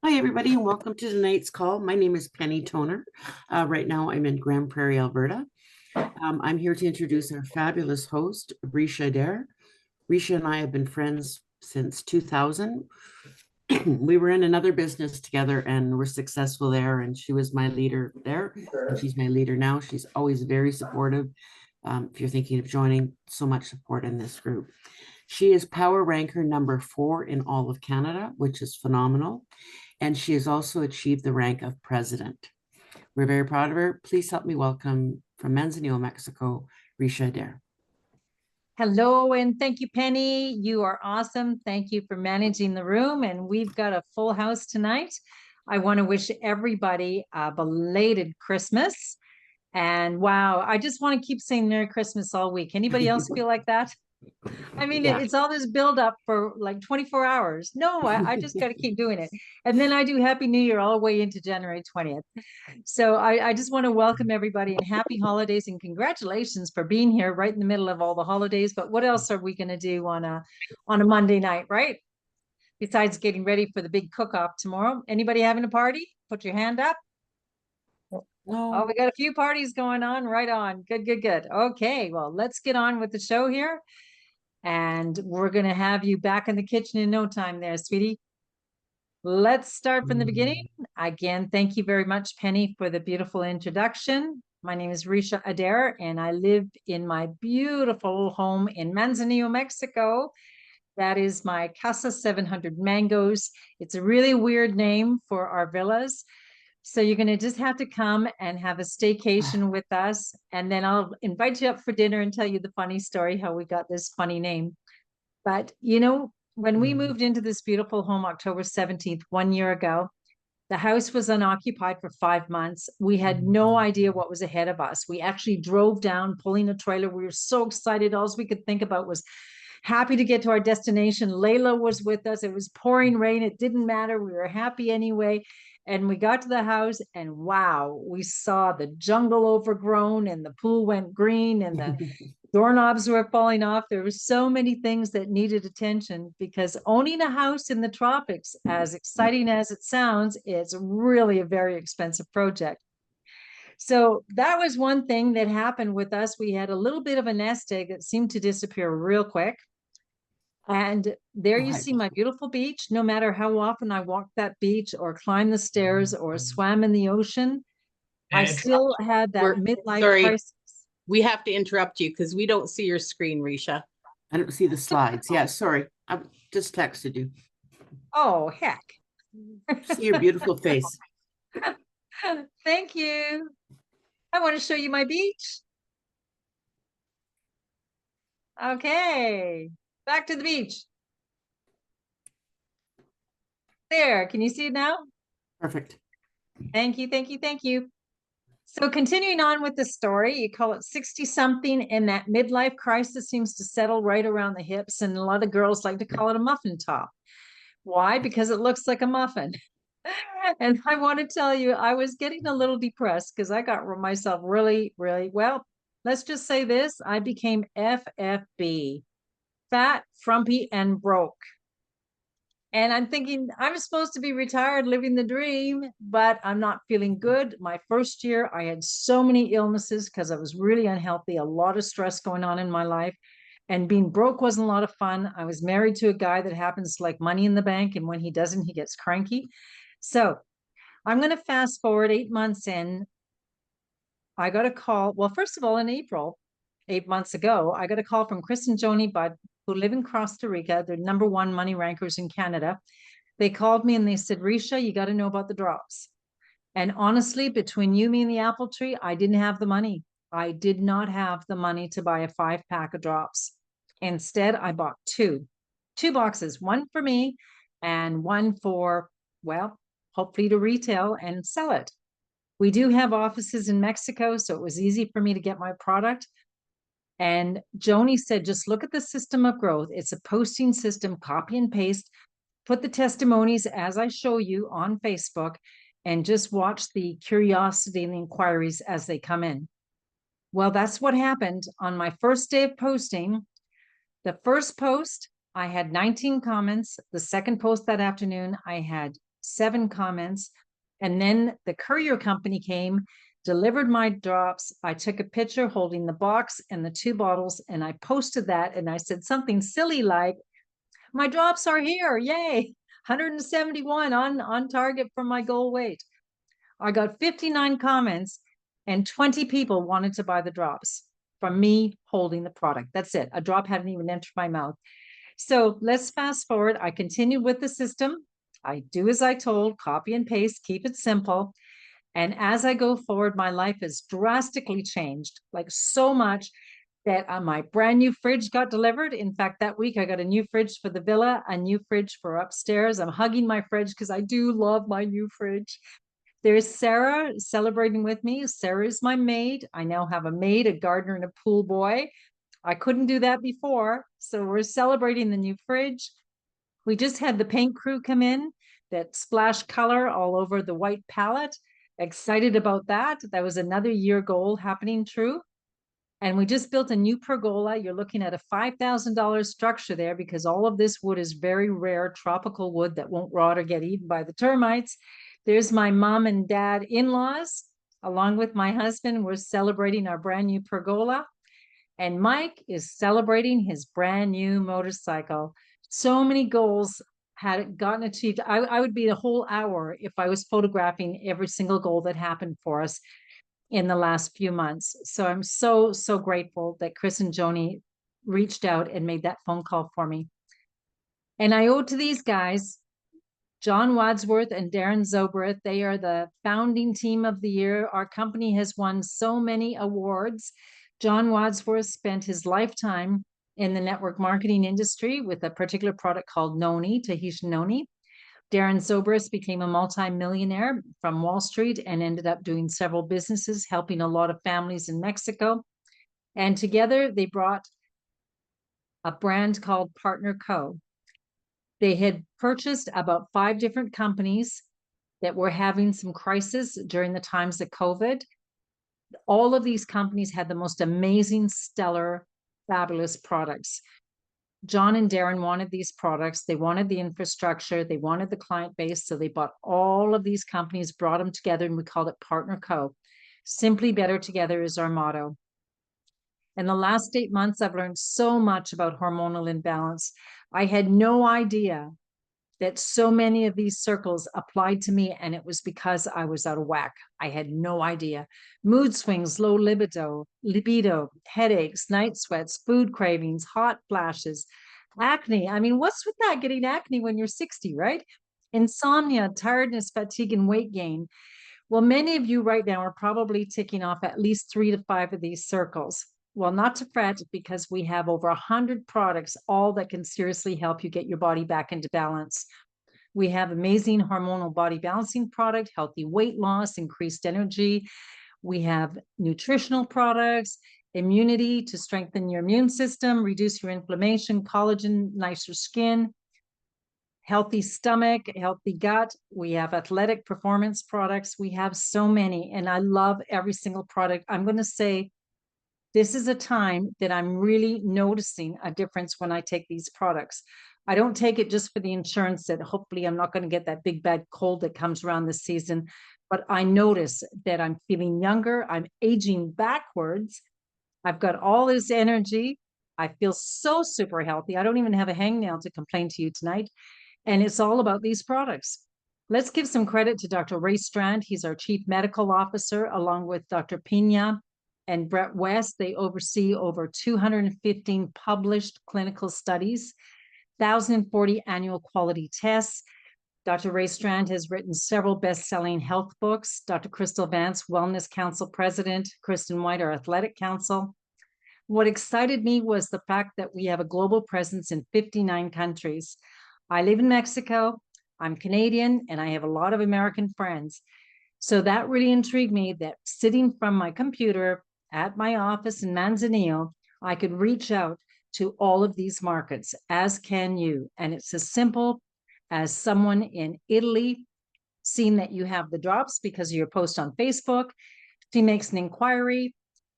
Hi, everybody, and welcome to tonight's call. My name is Penny Toner. Right now, I'm in Grand Prairie, Alberta. I'm here to introduce our fabulous host, Ricia Adair. Ricia and I have been friends since 2000. We were in another business together and were successful there, and she was my leader there, and she's my leader now. She's always very supportive. If you're thinking of joining, so much support in this group. She is power ranker number 4 in all of Canada, which is phenomenal. And she has also achieved the rank of president. We're very proud of her. Please help me welcome from Manzanillo, Mexico, Ricia Adair. Hello, and thank you, Penny. You are awesome. Thank you for managing the room. And we've got a full house tonight. I want to wish everybody a belated Christmas. And wow, I just want to keep saying Merry Christmas all week. Anybody else feel like that? I mean, Yeah. it's all this build up for like 24 hours. No, I just got to keep doing it. And then I do Happy New Year all the way into January 20th. So I just want to welcome everybody and happy holidays and congratulations for being here right in the middle of all the holidays. But what else are we going to do on a Monday night, right? Besides getting ready for the big cook-off tomorrow. Anybody having a party? Put your hand up. Oh, No. we got a few parties going on. Right on. Good, good, good. Okay, well, let's get on with the show here. And we're going to have you back in the kitchen in no time there, sweetie. Let's start from the beginning. Again, thank you very much, Penny, for the beautiful introduction. My name is Ricia Adair, and I live in my beautiful home in Manzanillo, Mexico. That is my Casa 700 Mangoes. It's a really weird name for our villas. So you're going to just have to come and have a staycation with us. And then I'll invite you up for dinner and tell you the funny story, how we got this funny name. But, when we moved into this beautiful home October 17th, 1 year ago, the house was unoccupied for 5 months. We had no idea what was ahead of us. We actually drove down pulling a trailer. We were so excited. All we could think about was happy to get to our destination. Layla was with us. It was pouring rain. It didn't matter. We were happy anyway. And we got to the house and wow, we saw the jungle overgrown and the pool went green and the doorknobs were falling off. There were so many things that needed attention because owning a house in the tropics, as exciting as it sounds, it's really a very expensive project. So that was one thing that happened with us. We had a little bit of a nest egg that seemed to disappear real quick. And there you see my beautiful beach. No matter how often I walked that beach or climbed the stairs or swam in the ocean, I still had that midlife crisis. We have to interrupt you because we don't see your screen, Ricia. I don't see the slides. Yeah, sorry. I just texted you. Oh, heck. See your beautiful face. Thank you. I want to show you my beach. Okay, back to the beach. There, can you see it now? Perfect. Thank you, thank you, thank you. So continuing on with the story, you call it 60 something, and that midlife crisis seems to settle right around the hips, and a lot of girls like to call it a muffin top. Why? Because it looks like a muffin. And I want to tell you, I was getting a little depressed because I got myself really, really, well, let's just say this, I became FFB, fat, frumpy, and broke. And I'm thinking, I'm supposed to be retired, living the dream, but I'm not feeling good. My first year, I had so many illnesses because I was really unhealthy, a lot of stress going on in my life. And being broke wasn't a lot of fun. I was married to a guy that happens to like money in the bank. And when he doesn't, he gets cranky. So I'm going to fast forward 8 months in. I got a call. Well, first of all, in April, 8 months ago, I got a call from Chris and Joni Budd, who live in Costa Rica. They're #1 money rankers in Canada. They called me and they said, Ricia, you got to know about the drops. And honestly, between you, me, and the apple tree, I didn't have the money. I did not have the money to buy a 5-pack of drops. Instead, I bought two boxes, one for me and one for, well, hopefully to retail and sell it. We do have offices in Mexico, so it was easy for me to get my product. And Joni said, just look at the system of growth. It's a posting system, copy and paste, put the testimonies as I show you on Facebook, and just watch the curiosity and the inquiries as they come in. Well, that's what happened on my first day of posting. The first post, I had 19 comments. The second post that afternoon, I had 7 comments. And then the courier company came, delivered my drops. I took a picture holding the box and the 2 bottles, and I posted that. And I said something silly like, my drops are here. Yay. 171 on target for my goal weight. I got 59 comments and 20 people wanted to buy the drops from me holding the product. That's it. A drop hadn't even entered my mouth. So let's fast forward. I continued with the system. I do as I told, copy and paste, keep it simple. And as I go forward, my life has drastically changed, like so much that my brand new fridge got delivered. In fact, that week I got a new fridge for the villa, a new fridge for upstairs. I'm hugging my fridge because I do love my new fridge. There's Sarah celebrating with me. Sarah is my maid. I now have a maid, a gardener, and a pool boy. I couldn't do that before. So we're celebrating the new fridge. We just had the paint crew come in that splashed color all over the white palette. Excited about that. That was another year goal happening true. And we just built a new pergola. You're looking at a $5,000 structure there because all of this wood is very rare tropical wood that won't rot or get eaten by the termites. There's my mom and dad in-laws, along with my husband. We're celebrating our brand new pergola. And Mike is celebrating his brand new motorcycle. So many goals had gotten achieved. I would be a whole hour if I was photographing every single goal that happened for us in the last few months. So I'm so, so grateful that Chris and Joni reached out and made that phone call for me. And I owe to these guys, John Wadsworth and Darren Zobreth. They are the founding team of the year. Our company has won so many awards. John Wadsworth spent his lifetime in the network marketing industry with a particular product called Noni, Tahitian Noni. Darren Zobrist became a multi-millionaire from Wall Street and ended up doing several businesses, helping a lot of families in Mexico. And together they brought a brand called Partner Co. They had purchased about 5 different companies that were having some crisis during the times of COVID. All of these companies had the most amazing, stellar, fabulous products. John and Darren wanted these products. They wanted the infrastructure. They wanted the client base. So they bought all of these companies, brought them together, and we called it Partner Co. Simply better together is our motto. In the last 8 months, I've learned so much about hormonal imbalance. I had no idea that so many of these circles applied to me, and it was because I was out of whack. I had no idea. Mood swings, low libido, headaches, night sweats, food cravings, hot flashes, acne. I mean, what's with that, getting acne when you're 60, right? Insomnia, tiredness, fatigue, and weight gain. Well, many of you right now are probably ticking off at least 3 to 5 of these circles. Well, not to fret, because we have over 100 products, all that can seriously help you get your body back into balance. We have amazing hormonal body balancing product, healthy weight loss, increased energy. We have nutritional products, immunity to strengthen your immune system, reduce your inflammation, collagen, nicer skin, healthy stomach, healthy gut. We have athletic performance products. We have so many, and I love every single product. I'm going to say this is a time that I'm really noticing a difference when I take these products. I don't take it just for the insurance that hopefully I'm not going to get that big bad cold that comes around this season, but I notice that I'm feeling younger. I'm aging backwards. I've got all this energy. I feel so super healthy. I don't even have a hangnail to complain to you tonight. And it's all about these products. Let's give some credit to Dr. Ray Strand. He's our Chief Medical Officer, along with Dr. Pina and Brett West. They oversee over 215 published clinical studies, 1,040 annual quality tests. Dr. Ray Strand has written several best-selling health books. Dr. Crystal Vance, Wellness Council President, Kristen White, our Athletic Council. What excited me was the fact that we have a global presence in 59 countries. I live in Mexico, I'm Canadian, and I have a lot of American friends. So that really intrigued me, that sitting from my computer at my office in Manzanillo, I could reach out to all of these markets, as can you. And it's as simple as someone in Italy seeing that you have the drops because of your post on Facebook. She makes an inquiry.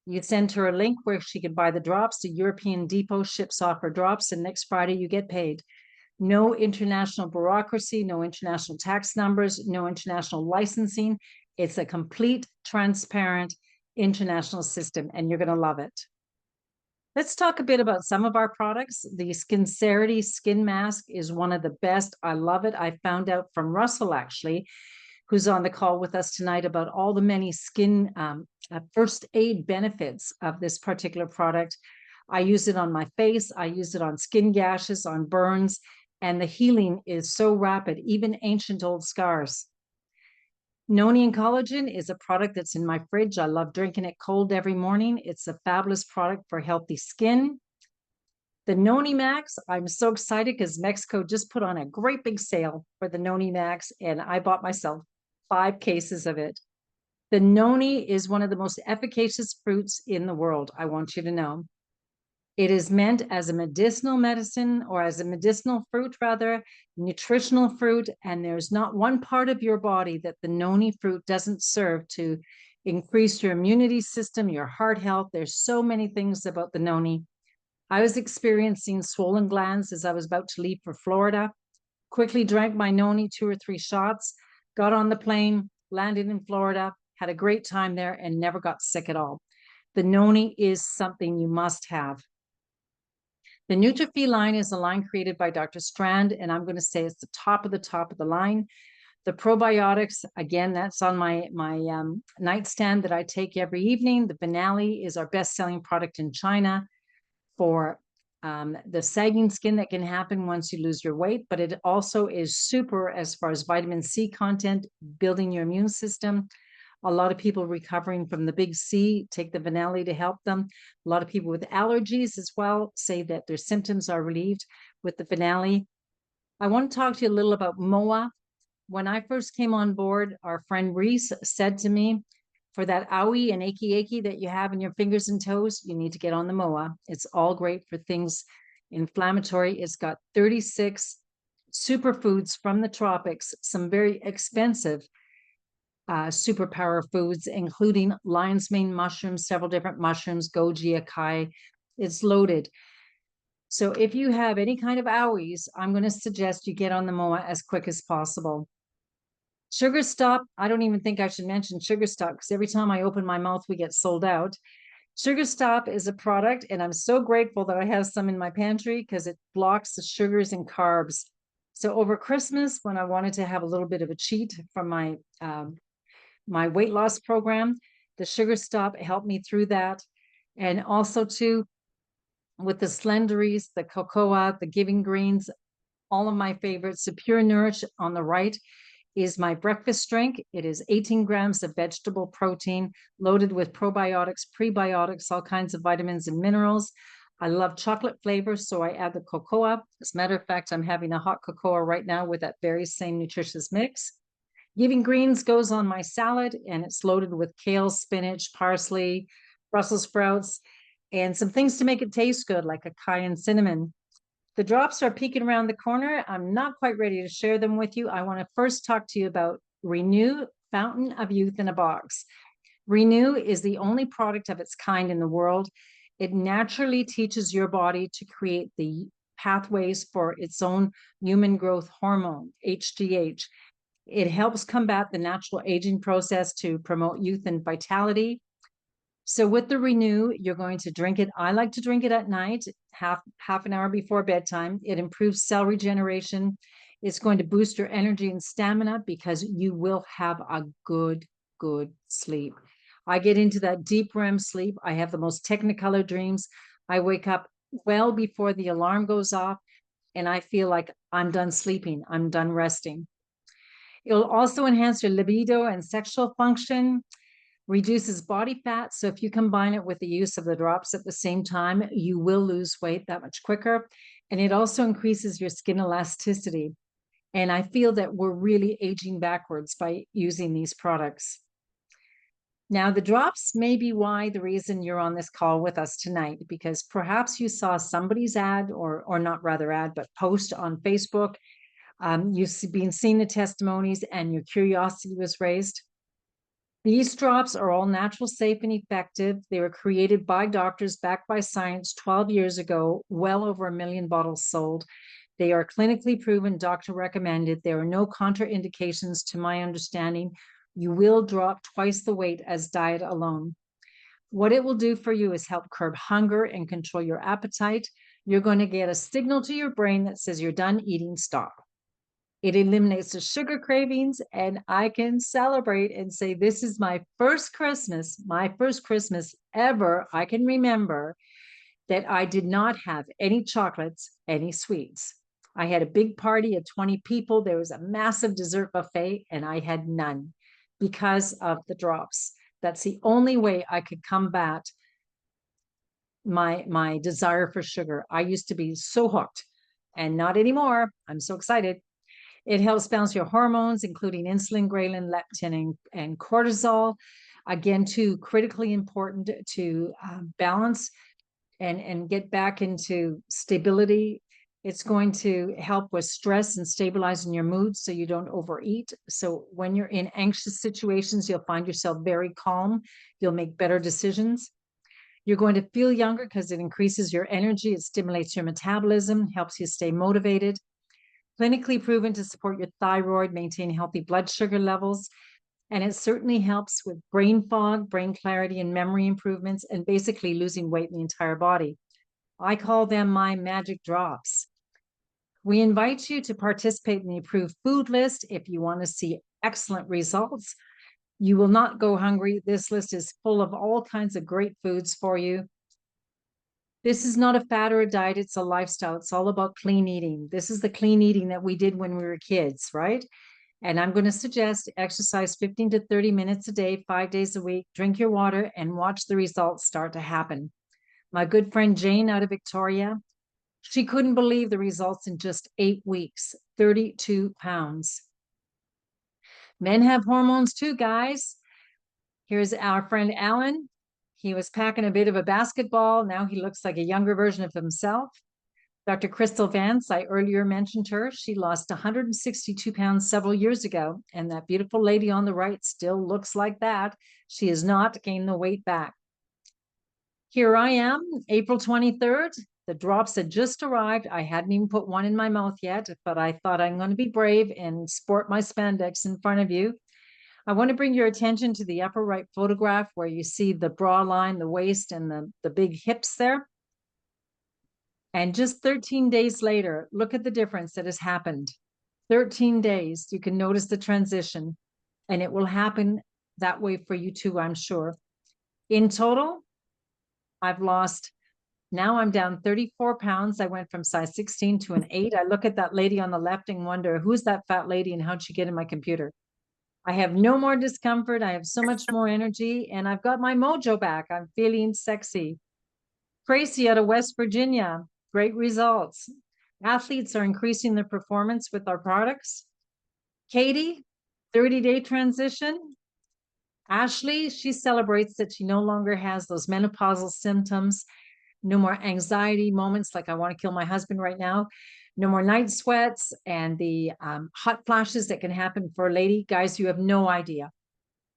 You send her a link where she can buy the drops. The European Depot ships off her drops, and next Friday you get paid. No international bureaucracy, no international tax numbers, no international licensing. It's a complete, transparent international system, and you're going to love it. Let's talk a bit about some of our products. The Sincerity Skin Mask is one of the best. I love it. I found out from Russell, actually, who's on the call with us tonight, about all the many skin first aid benefits of this particular product. I use it on my face. I use it on skin gashes, on burns, and the healing is so rapid, even ancient old scars. Noni and Collagen is a product that's in my fridge. I love drinking it cold every morning. It's a fabulous product for healthy skin. The Noni Max, I'm so excited because Mexico just put on a great big sale for the Noni Max, and I bought myself 5 cases of it. The Noni is one of the most efficacious fruits in the world, I want you to know. It is meant as a medicinal medicine, or as a medicinal fruit, rather, nutritional fruit, and there's not one part of your body that the noni fruit doesn't serve to increase your immunity system, your heart health. There's so many things about the noni. I was experiencing swollen glands as I was about to leave for Florida. Quickly drank my noni 2 or 3 shots, got on the plane, landed in Florida, had a great time there, and never got sick at all. The noni is something you must have. The Nutrify line is a line created by Dr. Strand, and I'm going to say it's the top of the line. The probiotics, again, that's on my nightstand that I take every evening. The Finale is our best-selling product in China for the sagging skin that can happen once you lose your weight, but it also is super as far as vitamin C content, building your immune system. A lot of people recovering from the big C take the Finale to help them. A lot of people with allergies as well say that their symptoms are relieved with the Finale. I want to talk to you a little about MOA. When I first came on board, our friend Reese said to me, for that owie and achy that you have in your fingers and toes, you need to get on the MOA. It's all great for things inflammatory. It's got 36 superfoods from the tropics, some very expensive superpower foods, including lion's mane mushrooms, several different mushrooms, goji, acai. It's loaded. So if you have any kind of owies, I'm going to suggest you get on the MOA as quick as possible. Sugar Stop, I don't even think I should mention Sugar Stop because every time I open my mouth, we get sold out. Sugar Stop is a product, and I'm so grateful that I have some in my pantry because it blocks the sugars and carbs. So over Christmas, when I wanted to have a little bit of a cheat from my my weight loss program, the Sugar Stop helped me through that. And also too, with the Slenderies, the cocoa, the Giving Greens, all of my favorites. The Pure Nourish on the right is my breakfast drink. It is 18 grams of vegetable protein loaded with probiotics, prebiotics, all kinds of vitamins and minerals. I love chocolate flavor, so I add the cocoa. As a matter of fact, I'm having a hot cocoa right now with that very same nutritious mix. Giving Greens goes on my salad, and it's loaded with kale, spinach, parsley, Brussels sprouts, and some things to make it taste good, like acai and cinnamon. The drops are peeking around the corner. I'm not quite ready to share them with you. I want to first talk to you about Renew Fountain of Youth in a Box. Renew is the only product of its kind in the world. It naturally teaches your body to create the pathways for its own human growth hormone, HGH. It helps combat the natural aging process to promote youth and vitality. So with the Renew, you're going to drink it. I like to drink it at night, half an hour before bedtime. It improves cell regeneration. It's going to boost your energy and stamina because you will have a good sleep. I get into that deep REM sleep. I have the most technicolor dreams. I wake up well before the alarm goes off, and I feel like I'm done sleeping. I'm done resting. It'll also enhance your libido and sexual function, reduces body fat. So if you combine it with the use of the drops at the same time, you will lose weight that much quicker. And it also increases your skin elasticity. And I feel that we're really aging backwards by using these products. Now, the drops may be the reason you're on this call with us tonight, because perhaps you saw somebody's ad or not rather ad, but post on Facebook. You've been seeing the testimonies and your curiosity was raised. These drops are all natural, safe, and effective. They were created by doctors, backed by science 12 years ago, well over 1 million bottles sold. They are clinically proven, doctor recommended. There are no contraindications to my understanding. You will drop twice the weight as diet alone. What it will do for you is help curb hunger and control your appetite. You're going to get a signal to your brain that says you're done eating, stop. It eliminates the sugar cravings, and I can celebrate and say, this is my first Christmas ever I can remember that I did not have any chocolates, any sweets. I had a big party of 20 people. There was a massive dessert buffet, and I had none because of the drops. That's the only way I could combat my desire for sugar. I used to be so hooked, and not anymore. I'm so excited. It helps balance your hormones, including insulin, ghrelin, leptin, and cortisol. Again, too, critically important to balance and get back into stability. It's going to help with stress and stabilizing your mood so you don't overeat. So when you're in anxious situations, you'll find yourself very calm. You'll make better decisions. You're going to feel younger because it increases your energy. It stimulates your metabolism, helps you stay motivated. Clinically proven to support your thyroid, maintain healthy blood sugar levels. And it certainly helps with brain fog, brain clarity, and memory improvements, and basically losing weight in the entire body. I call them my magic drops. We invite you to participate in the approved food list if you want to see excellent results. You will not go hungry. This list is full of all kinds of great foods for you. This is not a fad or a diet, it's a lifestyle. It's all about clean eating. This is the clean eating that we did when we were kids, right? And I'm going to suggest exercise 15 to 30 minutes a day, 5 days a week, drink your water, and watch the results start to happen. My good friend Jane out of Victoria, she couldn't believe the results in just 8 weeks, 32 pounds. Men have hormones too, guys. Here's our friend Alan. He was packing a bit of a basketball. Now he looks like a younger version of himself. Dr. Crystal Vance, I earlier mentioned her. She lost 162 pounds several years ago, and that beautiful lady on the right still looks like that. She has not gained the weight back. Here I am, April 23rd. The drops had just arrived. I hadn't even put one in my mouth yet, but I thought I'm going to be brave and sport my spandex in front of you. I want to bring your attention to the upper right photograph where you see the bra line, the waist, and the big hips there. And just 13 days later, look at the difference that has happened. 13 days, you can notice the transition, and it will happen that way for you too, I'm sure. In total, I've lost, now I'm down 34 pounds. I went from size 16 to an 8. I look at that lady on the left and wonder, who's that fat lady and how'd she get in my computer? I have no more discomfort. I have so much more energy, and I've got my mojo back. I'm feeling sexy. Tracy out of West Virginia, great results. Athletes are increasing their performance with our products. Katie, 30-day transition. Ashley, she celebrates that she no longer has those menopausal symptoms. No more anxiety moments like I want to kill my husband right now. No more night sweats and the hot flashes that can happen for a lady. Guys, you have no idea.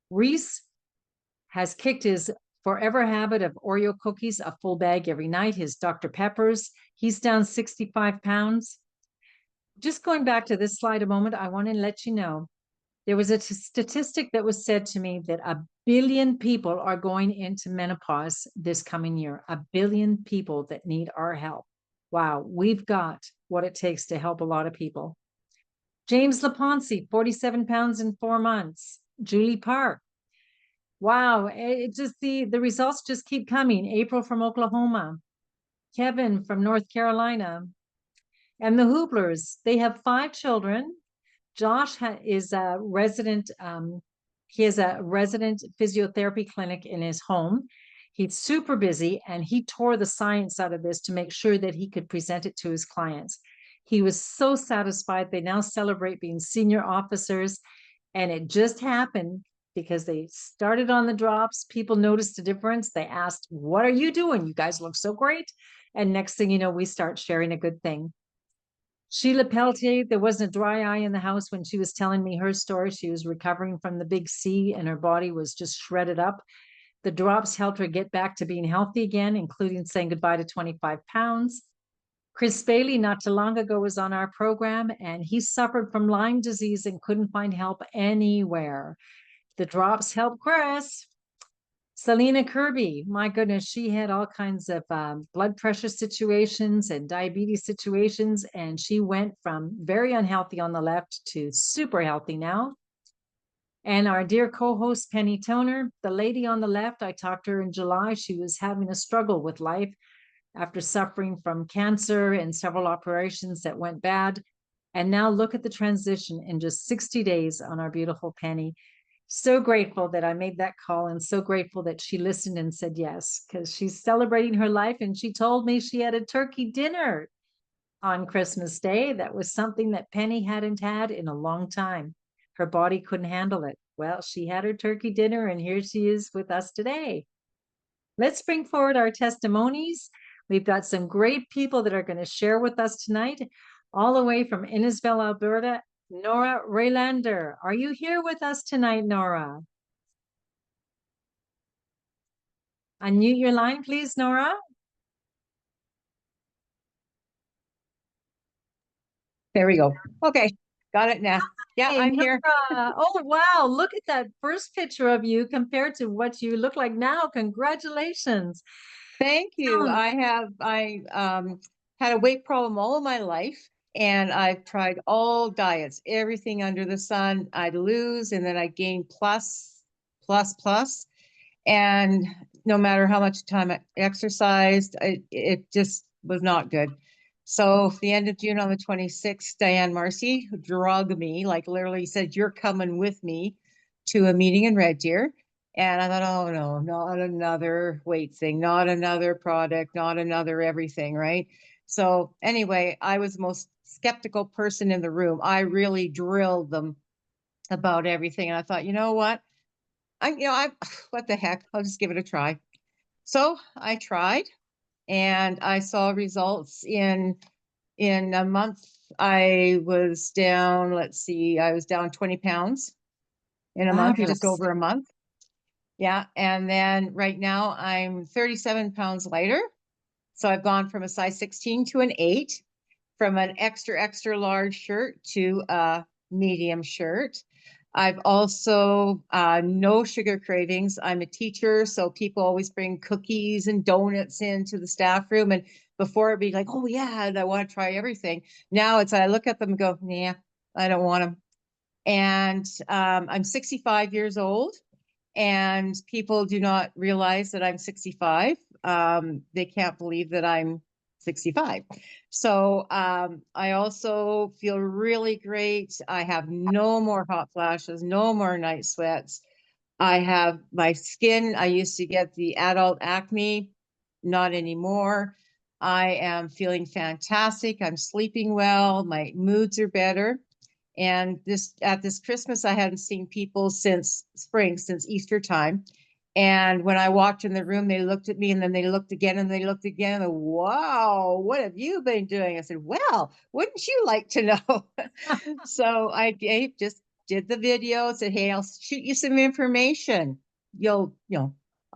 Reese has kicked his forever habit of Oreo cookies, a full bag every night, his Dr. Peppers. He's down 65 pounds. Just going back to this slide a moment, I want to let you know, there was a statistic that was said to me that 1 billion people are going into menopause this coming year. 1 billion people that need our help. Wow, we've got what it takes to help a lot of people. James Laponce, 47 pounds in 4 months. Julie Park. Wow, it just the results just keep coming. April from Oklahoma. Kevin from North Carolina. And the Hooblers, they have 5 children. Josh is a resident, he has a resident physiotherapy clinic in his home. He's super busy, and he tore the science out of this to make sure that he could present it to his clients. He was so satisfied. They now celebrate being senior officers, and it just happened because they started on the drops. People noticed a difference. They asked, what are you doing? You guys look so great. And next thing you know, we start sharing a good thing. Sheila Peltier, there wasn't a dry eye in the house when she was telling me her story. She was recovering from the big C and her body was just shredded up. The drops helped her get back to being healthy again, including saying goodbye to 25 pounds. Chris Bailey, not too long ago, was on our program, and he suffered from Lyme disease and couldn't find help anywhere. The drops helped Chris. Selena Kirby, my goodness, she had all kinds of blood pressure situations and diabetes situations, and she went from very unhealthy on the left to super healthy now. And our dear co-host, Penny Toner, the lady on the left, I talked to her in July. She was having a struggle with life after suffering from cancer and several operations that went bad. And now look at the transition in just 60 days on our beautiful Penny. So grateful that I made that call, and so grateful that she listened and said yes, because she's celebrating her life. And she told me she had a turkey dinner on Christmas Day. That was something that Penny hadn't had in a long time. Her body couldn't handle it. Well, she had her turkey dinner, and here she is with us today. Let's bring forward our testimonies. We've got some great people that are going to share with us tonight, all the way from Innisfil, Alberta. Nora Reilander, are you here with us tonight, Nora? Unmute your line, please, Nora. There we go. Okay, got it now. Yeah, Hey, I'm here. Nora. Oh, wow. Look at that first picture of you compared to what you look like now. Congratulations. Thank you. Um, I had a weight problem all of my life, and I've tried all diets, everything under the sun. I'd lose, and then I gain plus, plus, plus. And no matter how much time I exercised, it just was not good. So the end of June on the 26th, Diane Marcy drugged me, like literally said, "You're coming with me to a meeting in Red Deer." And I thought, oh no, not another weight thing, not another product, not another everything, right? So anyway, I was the most skeptical person in the room. I really drilled them about everything. And I thought, you know what? What the heck? I'll just give it a try. So I tried, and I saw results in a month. I was down, let's see, I was down 20 pounds in a month, just fabulous. over a month. Yeah. And then right now I'm 37 pounds lighter. So I've gone from a size 16 to an 8, from an extra, extra large shirt to a medium shirt. I've also no sugar cravings. I'm a teacher, so people always bring cookies and donuts into the staff room. And before it'd be like, oh yeah, and I want to try everything. Now it's I look at them and go, nah, I don't want them. And I'm 65 years old, and people do not realize that I'm 65. They can't believe that I'm 65. So I also feel really great. I have no more hot flashes, no more night sweats. I have my skin. I used to get the adult acne, not anymore. I am feeling fantastic. I'm sleeping well. My moods are better. And at this Christmas, I hadn't seen people since spring, since Easter time. And when I walked in the room, they looked at me, and then they looked again, and they looked again. And wow, what have you been doing? I said, well, wouldn't you like to know? So I just did the video, said, hey, I'll shoot you some information. I'll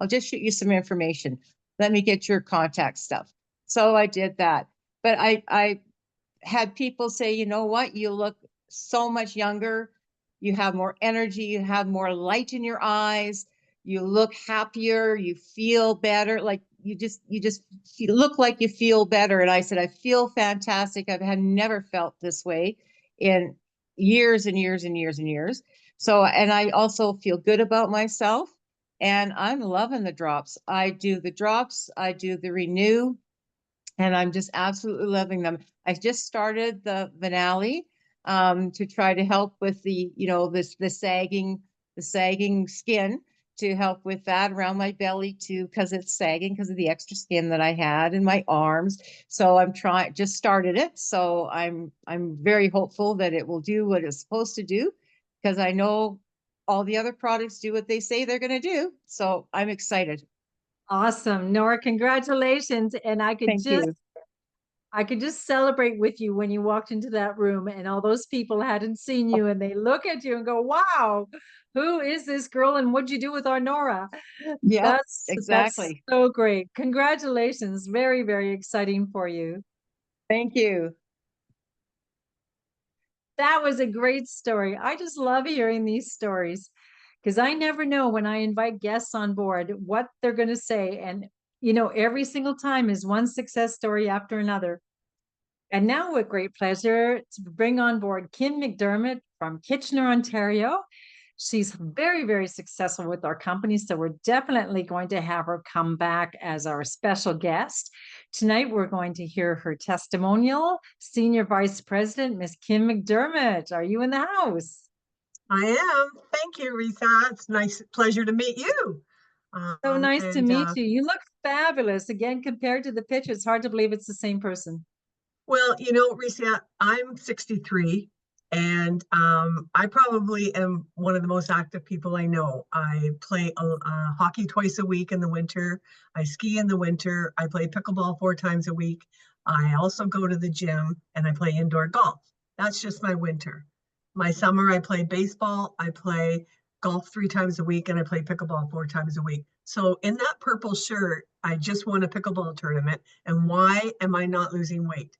just shoot you some information. Let me get your contact stuff. So I did that. But I had people say, you know what, you look so much younger. You have more energy. You have more light in your eyes. You look happier. You feel better. Like you look like you feel better. And I said, I feel fantastic. I've never felt this way in years and years and years and years. So, and I also feel good about myself, and I'm loving the drops. I do the drops. I do the Renew, and I'm just absolutely loving them. I just started the Finale to try to help with the, the sagging skin, to help with that around my belly too, because it's sagging because of the extra skin that I had in my arms. So just started it. So I'm very hopeful that it will do what it's supposed to do, because I know all the other products do what they say they're going to do. So I'm excited. Awesome. Nora, congratulations. And Thank you. I could just celebrate with you when you walked into that room and all those people hadn't seen you, and they look at you and go, wow, who is this girl and what'd you do with our Nora? Yeah, That's exactly. so great. Congratulations. Very, very exciting for you. Thank you. That was a great story. I just love hearing these stories because I never know when I invite guests on board what they're going to say. And, every single time is one success story after another. And now, with great pleasure, to bring on board Kim MacDermott from Kitchener, Ontario. She's very, very successful with our company, so we're definitely going to have her come back as our special guest. Tonight, we're going to hear her testimonial. Senior Vice President, Miss Kim MacDermott, are you in the house? I am. Thank you, Ricia. It's nice, pleasure to meet you. So nice to meet And you. You look fabulous. Again, compared to the picture, it's hard to believe it's the same person. well, Ricia, I'm 63, and I probably am one of the most active people I know. I play hockey twice a week in the winter. I ski in the winter. I play pickleball 4 times a week. I also go to the gym and I play indoor golf. That's just my winter. My summer, I play baseball. I play golf 3 times a week, and I play pickleball 4 times a week. So in that purple shirt, I just won a pickleball tournament. And why am I not losing weight?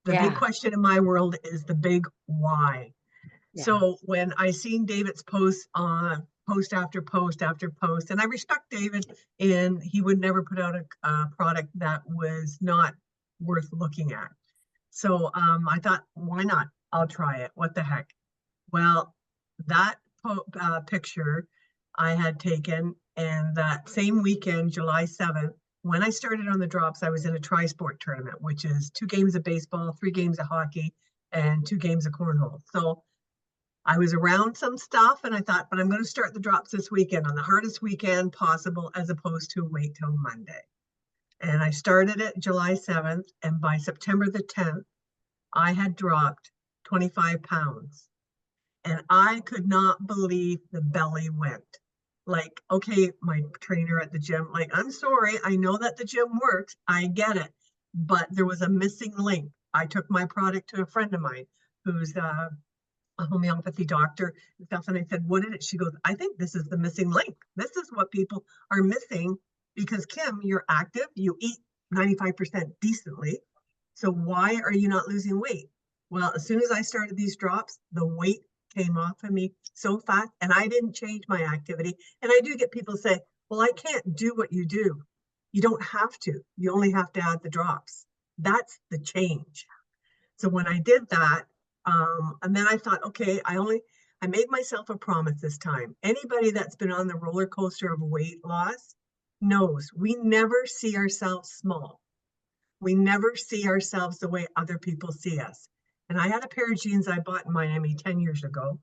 The big question in my world is the big why. Yeah. So when I seen David's post on post after post after post, and I respect David, and he would never put out a product that was not worth looking at. So I thought, why not? I'll try it. What the heck? Well, that picture I had taken, and that same weekend, July 7th, when I started on the drops, I was in a tri-sport tournament, which is 2 games of baseball, 3 games of hockey, and 2 games of cornhole. So I was around some stuff, and I thought, but I'm going to start the drops this weekend on the hardest weekend possible, as opposed to wait till Monday. And I started it July 7th, and by September the 10th, I had dropped 25 pounds. And I could not believe the belly went. Like, okay, my trainer at the gym, like, I'm sorry, I know that the gym works, I get it, but there was a missing link. I took my product to a friend of mine who's a homeopathy doctor and stuff, and I said, what is it? She goes, I think this is the missing link. This is what people are missing, because Kim, you're active, you eat 95% decently, so why are you not losing weight? Well, as soon as I started these drops, the weight came off of me so fast, and I didn't change my activity. And I do get people say, well, I can't do what you do. You don't have to. You only have to add the drops. That's the change. So when I did that, and then I thought, okay, I made myself a promise this time. Anybody that's been on the roller coaster of weight loss knows we never see ourselves small. We never see ourselves the way other people see us. And I had a pair of jeans I bought in Miami 10 years ago,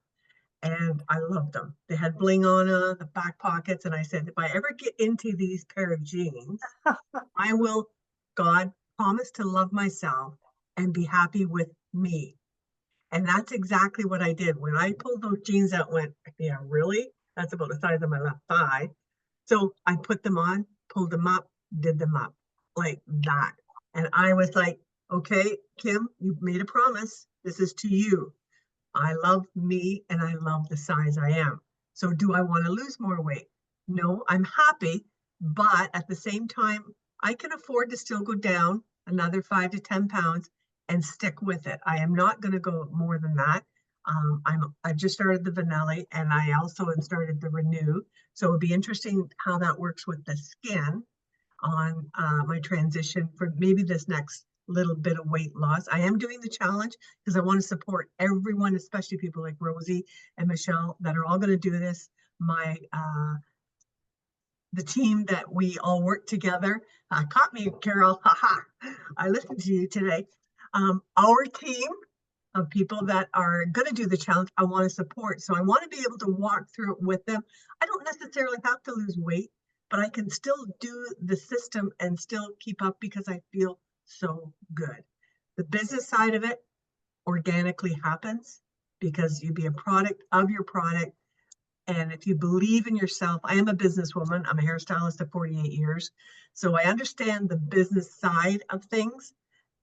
and I loved them. They had bling on the back pockets, and I said, if I ever get into these pair of jeans, I will, God, promise to love myself and be happy with me. And that's exactly what I did. When I pulled those jeans out, went, yeah, really? That's about the size of my left thigh. So I put them on, pulled them up, did them up like that. And I was like, okay, Kim, you've made a promise. This is to you. I love me, and I love the size I am. So do I want to lose more weight? No, I'm happy. But at the same time, I can afford to still go down another 5 to 10 pounds and stick with it. I am not going to go more than that. I've just started the vanilla, and I also have started the Renew. So it'll be interesting how that works with the skin on my transition for maybe this next little bit of weight loss. I am doing the challenge because I want to support everyone, especially people like Rosie and Michelle that are all going to do this. The team that we all work together. Caught me, Carol. Haha. I listened to you today. Our team of people that are going to do the challenge, I want to support. So I want to be able to walk through it with them. I don't necessarily have to lose weight, but I can still do the system and still keep up because I feel so good. The business side of it organically happens because you be a product of your product. And if you believe in yourself, I am a businesswoman. I'm a hairstylist of 48 years. So I understand the business side of things.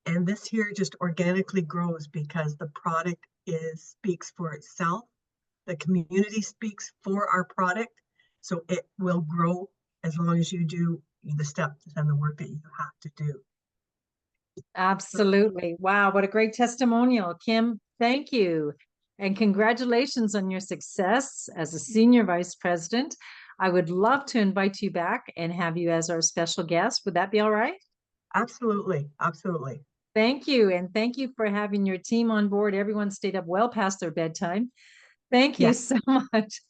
And this here just organically grows because the product speaks for itself. The community speaks for our product. So it will grow as long as you do the steps and the work that you have to do. Absolutely. Wow, what a great testimonial. Kim, thank you. And congratulations on your success as a senior vice president. I would love to invite you back and have you as our special guest. Would that be all right? Absolutely, absolutely. Thank you. And thank you for having your team on board. Everyone stayed up well past their bedtime. Thank you Yes. so much.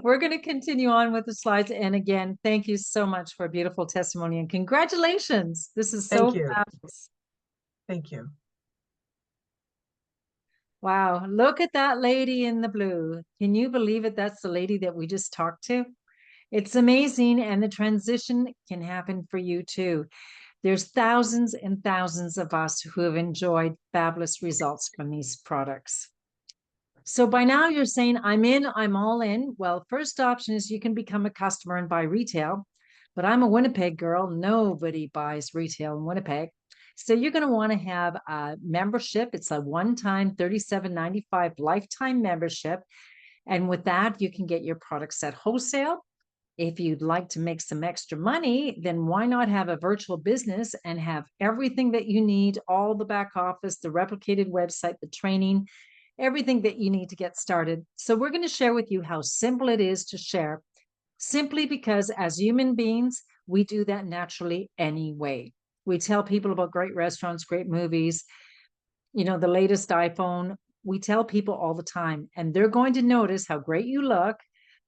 We're going to continue on with the slides. And again, thank you so much for a beautiful testimony and congratulations. This is so Thank you. fabulous. Thank you. Wow, look at that lady in the blue. Can you believe it? That's the lady that we just talked to. It's amazing, and the transition can happen for you too. There's thousands and thousands of us who have enjoyed fabulous results from these products. So by now you're saying, I'm in, I'm all in. Well, first option is you can become a customer and buy retail, but I'm a Winnipeg girl. Nobody buys retail in Winnipeg. So you're going to want to have a membership. It's a one-time $37.95 lifetime membership. And with that, you can get your products at wholesale. If you'd like to make some extra money, then why not have a virtual business and have everything that you need, all the back office, the replicated website, the training, everything that you need to get started. So we're going to share with you how simple it is to share, simply because as human beings, we do that naturally anyway. We tell people about great restaurants, great movies, the latest iPhone. We tell people all the time, and they're going to notice how great you look.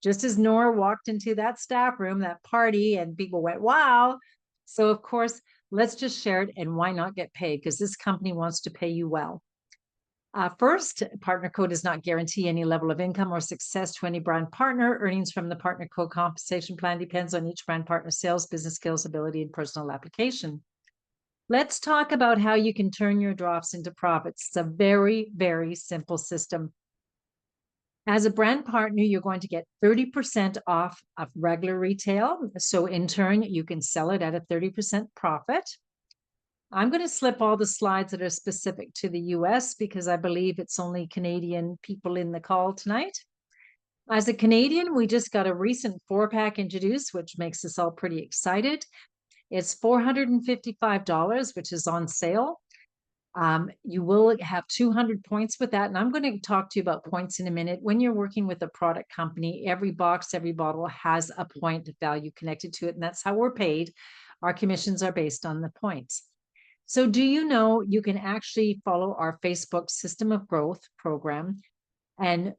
Just as Nora walked into that staff room, that party, and people went, wow. So of course, let's just share it, and why not get paid? Because this company wants to pay you well. First, partner code does not guarantee any level of income or success to any brand partner. Earnings from the partner code compensation plan depends on each brand partner's sales, business skills, ability, and personal application. Let's talk about how you can turn your drops into profits. It's a very, very simple system. As a brand partner, you're going to get 30% off of regular retail. So in turn, you can sell it at a 30% profit. I'm going to slip all the slides that are specific to the US because I believe it's only Canadian people in the call tonight. As a Canadian, we just got a recent 4-pack introduced, which makes us all pretty excited. It's $455, which is on sale. You will have 200 points with that. And I'm going to talk to you about points in a minute. When you're working with a product company, every box, every bottle has a point value connected to it. And that's how we're paid. Our commissions are based on the points. So do you know you can actually follow our Facebook System of Growth program and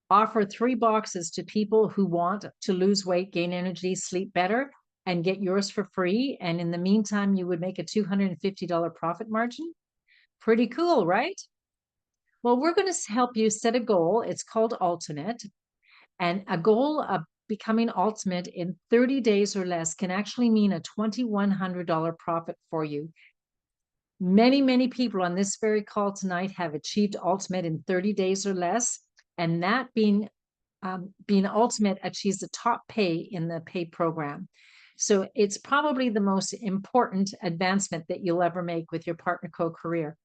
offer 3 boxes to people who want to lose weight, gain energy, sleep better, and get yours for free. And in the meantime, you would make a $250 profit margin. Pretty cool, right? Well, we're going to help you set a goal. It's called Ultimate. And a goal of becoming Ultimate in 30 days or less can actually mean a $2,100 profit for you. Many, many people on this very call tonight have achieved Ultimate in 30 days or less. And that being Ultimate achieves the top pay in the pay program. So it's probably the most important advancement that you'll ever make with your partner co-career.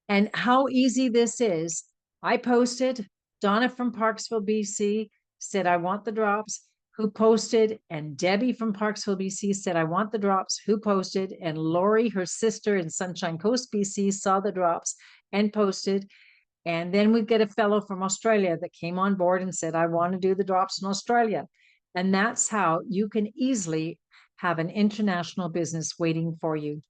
And how easy this is. I posted, Donna from Parksville, BC said, I want the drops. Who posted? And Debbie from Parksville, BC said, I want the drops. Who posted? And Lori, her sister in Sunshine Coast, BC, saw the drops and posted. And then we get a fellow from Australia that came on board and said, I want to do the drops in Australia. And that's how you can easily have an international business waiting for you.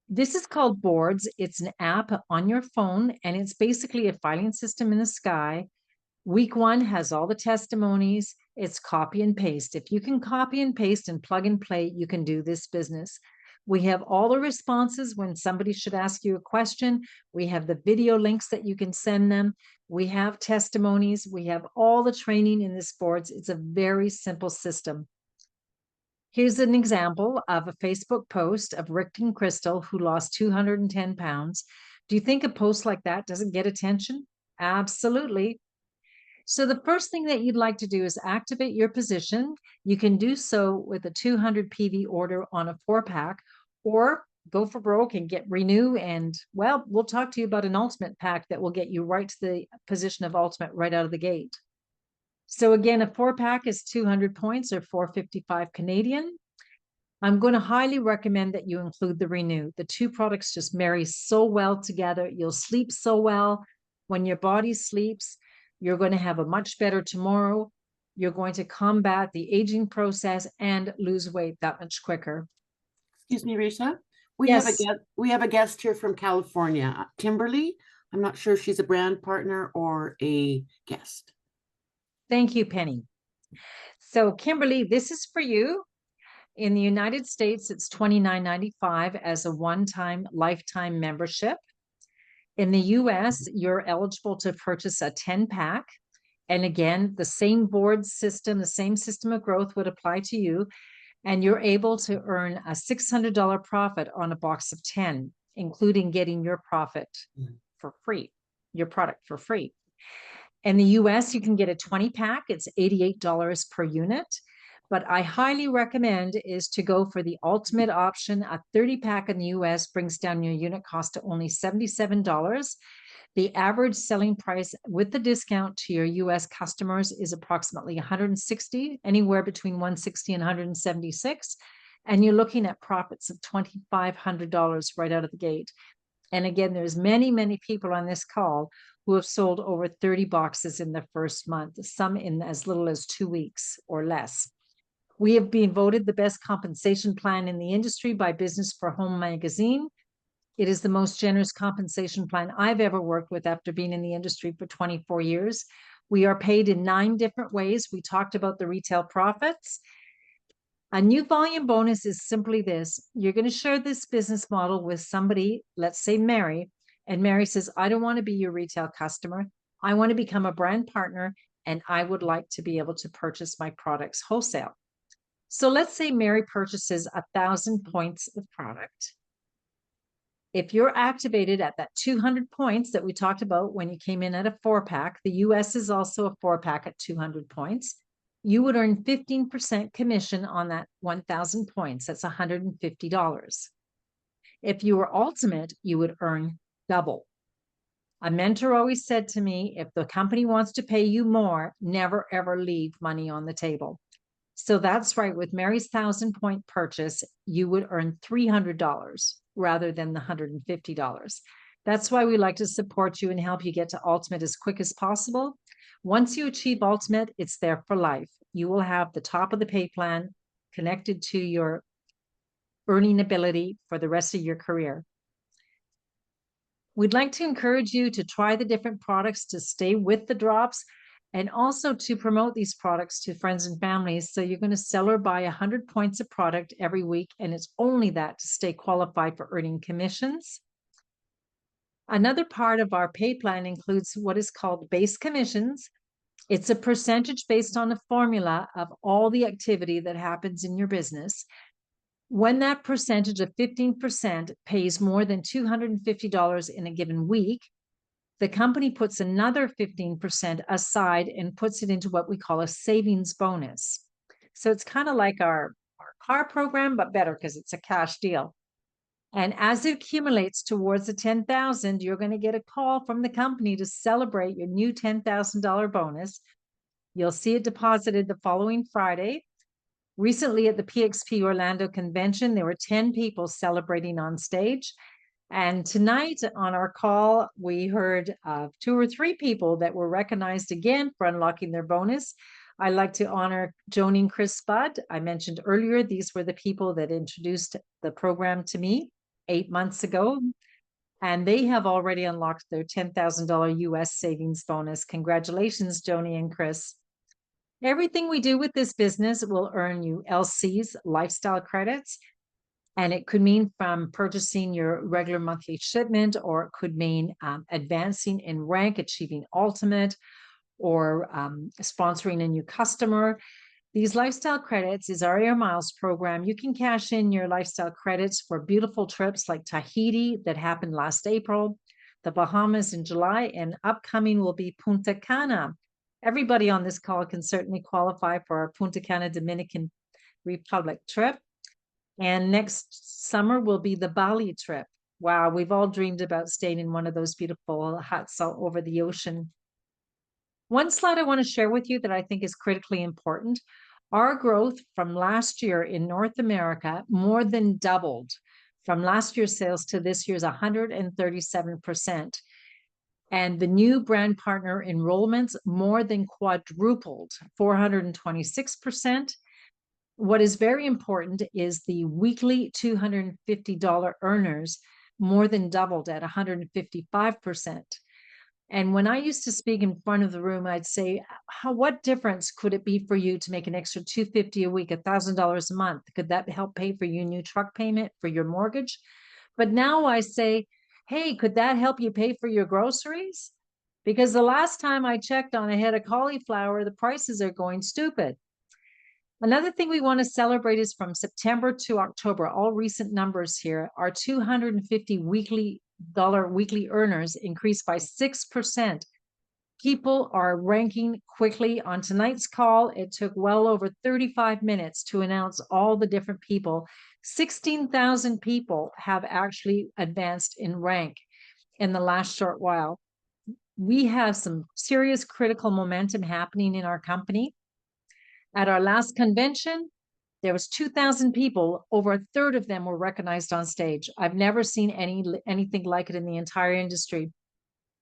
This is called Boards. It's an app on your phone, and it's basically a filing system in the sky. Week 1 has all the testimonies. It's copy and paste. If you can copy and paste and plug and play, you can do this business. We have all the responses when somebody should ask you a question. We have the video links that you can send them. We have testimonies. We have all the training in this Boards. It's a very simple system. Here's an example of a Facebook post of Rick and Crystal who lost 210 pounds. Do you think a post like that doesn't get attention? Absolutely. So the first thing that you'd like to do is activate your position. You can do so with a 200 PV order on a 4-pack, or go for broke and get Renew. And well, we'll talk to you about an Ultimate pack that will get you right to the position of Ultimate right out of the gate. So again, a 4-pack is 200 points or 455 Canadian. I'm going to highly recommend that you include the Renew. The two products just marry so well together. You'll sleep so well. When your body sleeps, you're going to have a much better tomorrow. You're going to combat the aging process and lose weight that much quicker. Excuse me, Risha. We Yes. have a guest here from California, Kimberly. I'm not sure if she's a brand partner or a guest. Thank you, Penny. So, Kimberly, this is for you. In the United States, it's $29.95 as a one-time lifetime membership. In the US, you're eligible to purchase a 10-pack. And again, the same board system, the same system of growth would apply to you. And you're able to earn a $600 profit on a box of 10, including getting your profit for free, your product for free. In the US, you can get a 20-pack. It's $88 per unit. But I highly recommend is to go for the ultimate option. A 30-pack in the US brings down your unit cost to only $77. The average selling price with the discount to your US customers is approximately $160, anywhere between $160 and $176. And you're looking at profits of $2,500 right out of the gate. And again, there's many, many people on this call who have sold over 30 boxes in the first month, some in as little as 2 weeks or less. We have been voted the best compensation plan in the industry by Business for Home magazine. It is the most generous compensation plan I've ever worked with after being in the industry for 24 years. We are paid in 9 different ways. We talked about the retail profits. A new volume bonus is simply this. You're going to share this business model with somebody, let's say Mary, and Mary says, I don't want to be your retail customer. I want to become a brand partner, and I would like to be able to purchase my products wholesale. So let's say Mary purchases 1,000 points of product. If you're activated at that 200 points that we talked about when you came in at a 4-pack, the US is also a 4-pack at 200 points, you would earn 15% commission on that 1,000 points. That's $150. If you were ultimate, you would earn double. A mentor always said to me, if the company wants to pay you more, never ever leave money on the table. So that's right. With Mary's 1,000-point purchase, you would earn $300 rather than the $150. That's why we like to support you and help you get to ultimate as quick as possible. Once you achieve ultimate, it's there for life. You will have the top of the pay plan connected to your earning ability for the rest of your career. We'd like to encourage you to try the different products, to stay with the drops, and also to promote these products to friends and families. So you're going to sell or buy 100 points of product every week, and it's only that to stay qualified for earning commissions. Another part of our pay plan includes what is called base commissions. It's a percentage based on a formula of all the activity that happens in your business. When that percentage of 15% pays more than $250 in a given week, the company puts another 15% aside and puts it into what we call a savings bonus. So it's kind of like our car program, but better because it's a cash deal. And as it accumulates towards the $10,000, you're going to get a call from the company to celebrate your new $10,000 bonus. You'll see it deposited the following Friday. Recently at the PXP Orlando convention, there were 10 people celebrating on stage. And tonight on our call, we heard of 2 or 3 people that were recognized again for unlocking their bonus. I'd like to honor Joni and Chris Budd. I mentioned earlier, these were the people that introduced the program to me 8 months ago. And they have already unlocked their $10,000 US savings bonus. Congratulations, Joni and Chris. Everything we do with this business will earn you LCs, lifestyle credits. And it could mean from purchasing your regular monthly shipment, or it could mean advancing in rank, achieving ultimate, or sponsoring a new customer. These lifestyle credits is our Air Miles program. You can cash in your lifestyle credits for beautiful trips like Tahiti that happened last April, the Bahamas in July, and upcoming will be Punta Cana. Everybody on this call can certainly qualify for our Punta Cana Dominican Republic trip. And next summer will be the Bali trip. Wow, we've all dreamed about staying in one of those beautiful huts over the ocean. One slide I want to share with you that I think is critically important. Our growth from last year in North America more than doubled. From last year's sales to this year's 137%. And the new brand partner enrollments more than quadrupled, 426%. What is very important is the weekly $250 earners more than doubled at 155%. And when I used to speak in front of the room, I'd say, what difference could it be for you to make an extra $250 a week, $1,000 a month? Could that help pay for your new truck payment, for your mortgage? But now I say, hey, could that help you pay for your groceries? Because the last time I checked on a head of cauliflower, the prices are going stupid. Another thing we want to celebrate is from September to October, all recent numbers here, our 250 weekly earners increased by 6%. People are ranking quickly. On tonight's call, it took well over 35 minutes to announce all the different people. 16,000 people have actually advanced in rank in the last short while. We have some serious critical momentum happening in our company. At our last convention, there was 2,000 people. Over a third of them were recognized on stage. I've never seen anything like it in the entire industry.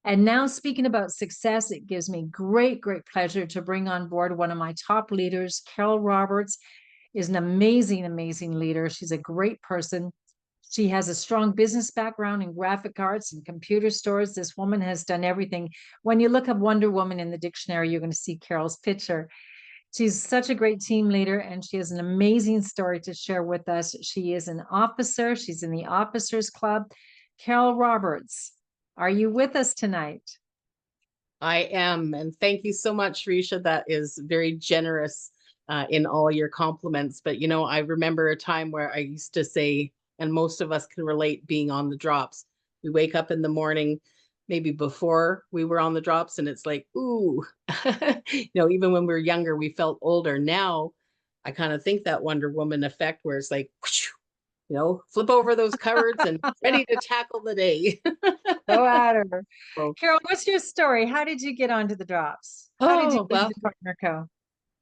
And now, speaking about success, it gives me great pleasure to bring on board one of my top leaders. Carol Roberts is an amazing leader. She's a great person. She has a strong business background in graphic arts and computer stores. This woman has done everything. When you look up Wonder Woman in the dictionary, you're going to see Carol's picture. She's such a great team leader, and she has an amazing story to share with us. She is an officer. She's in the Officers Club. Carol Roberts, are you with us tonight? I am, and thank you so much, Ricia. That is very generous in all your compliments. But you know, I remember a time where I used to say, and most of us can relate, being on the drops. We wake up in the morning, maybe before we were on the drops, and it's like, ooh, you know, even when we were younger, we felt older. Now, I kind of think that Wonder Woman effect where it's like, you know, flip over those cupboards and ready to tackle the day. Go at her. Oh. Carol, what's your story? How did you get onto the drops? How did you Oh, well, the Partner Co?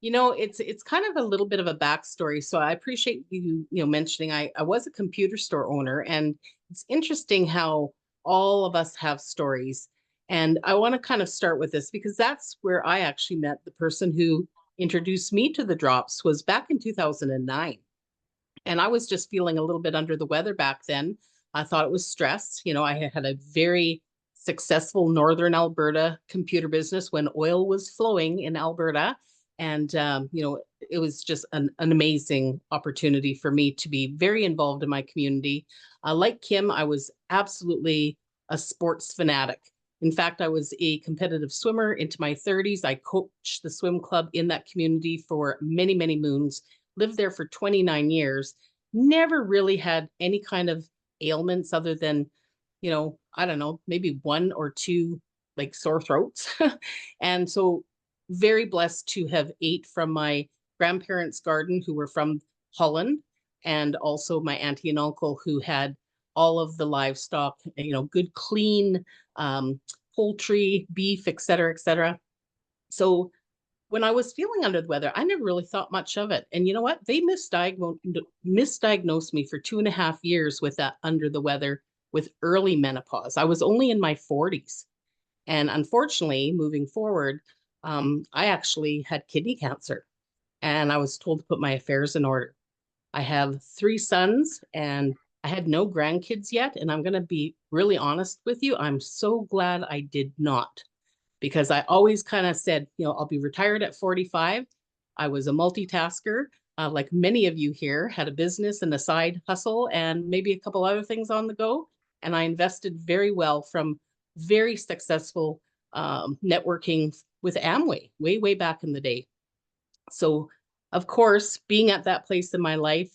you know, it's kind of a little bit of a backstory. So I appreciate you mentioning I was a computer store owner, and it's interesting how all of us have stories. And I want to kind of start with this because that's where I actually met the person who introduced me to the drops was back in 2009. And I was just feeling a little bit under the weather back then. I thought it was stress. You know, I had a very successful Northern Alberta computer business when oil was flowing in Alberta. And, you know, it was just an amazing opportunity for me to be very involved in my community. Like Kim, I was absolutely a sports fanatic. In fact, I was a competitive swimmer into my 30s. I coached the swim club in that community for many moons, lived there for 29 years, never really had any kind of ailments other than, you know, I don't know, maybe one or two like sore throats. And so very blessed to have ate from my grandparents' garden who were from Holland, and also my auntie and uncle who had all of the livestock, you know, good, clean poultry, beef, et cetera, et cetera. So when I was feeling under the weather, I never really thought much of it. And you know what? They misdiagnosed me for 2.5 years with that under the weather with early menopause. I was only in my 40s. And unfortunately, moving forward, I actually had kidney cancer, and I was told to put my affairs in order. I have 3 sons, and I had no grandkids yet. And I'm going to be really honest with you. I'm so glad I did not, because I always kind of said, you know, I'll be retired at 45. I was a multitasker, like many of you here, had a business and a side hustle and maybe a couple other things on the go. And I invested very well from very successful networking with Amway way back in the day. So, of course, being at that place in my life,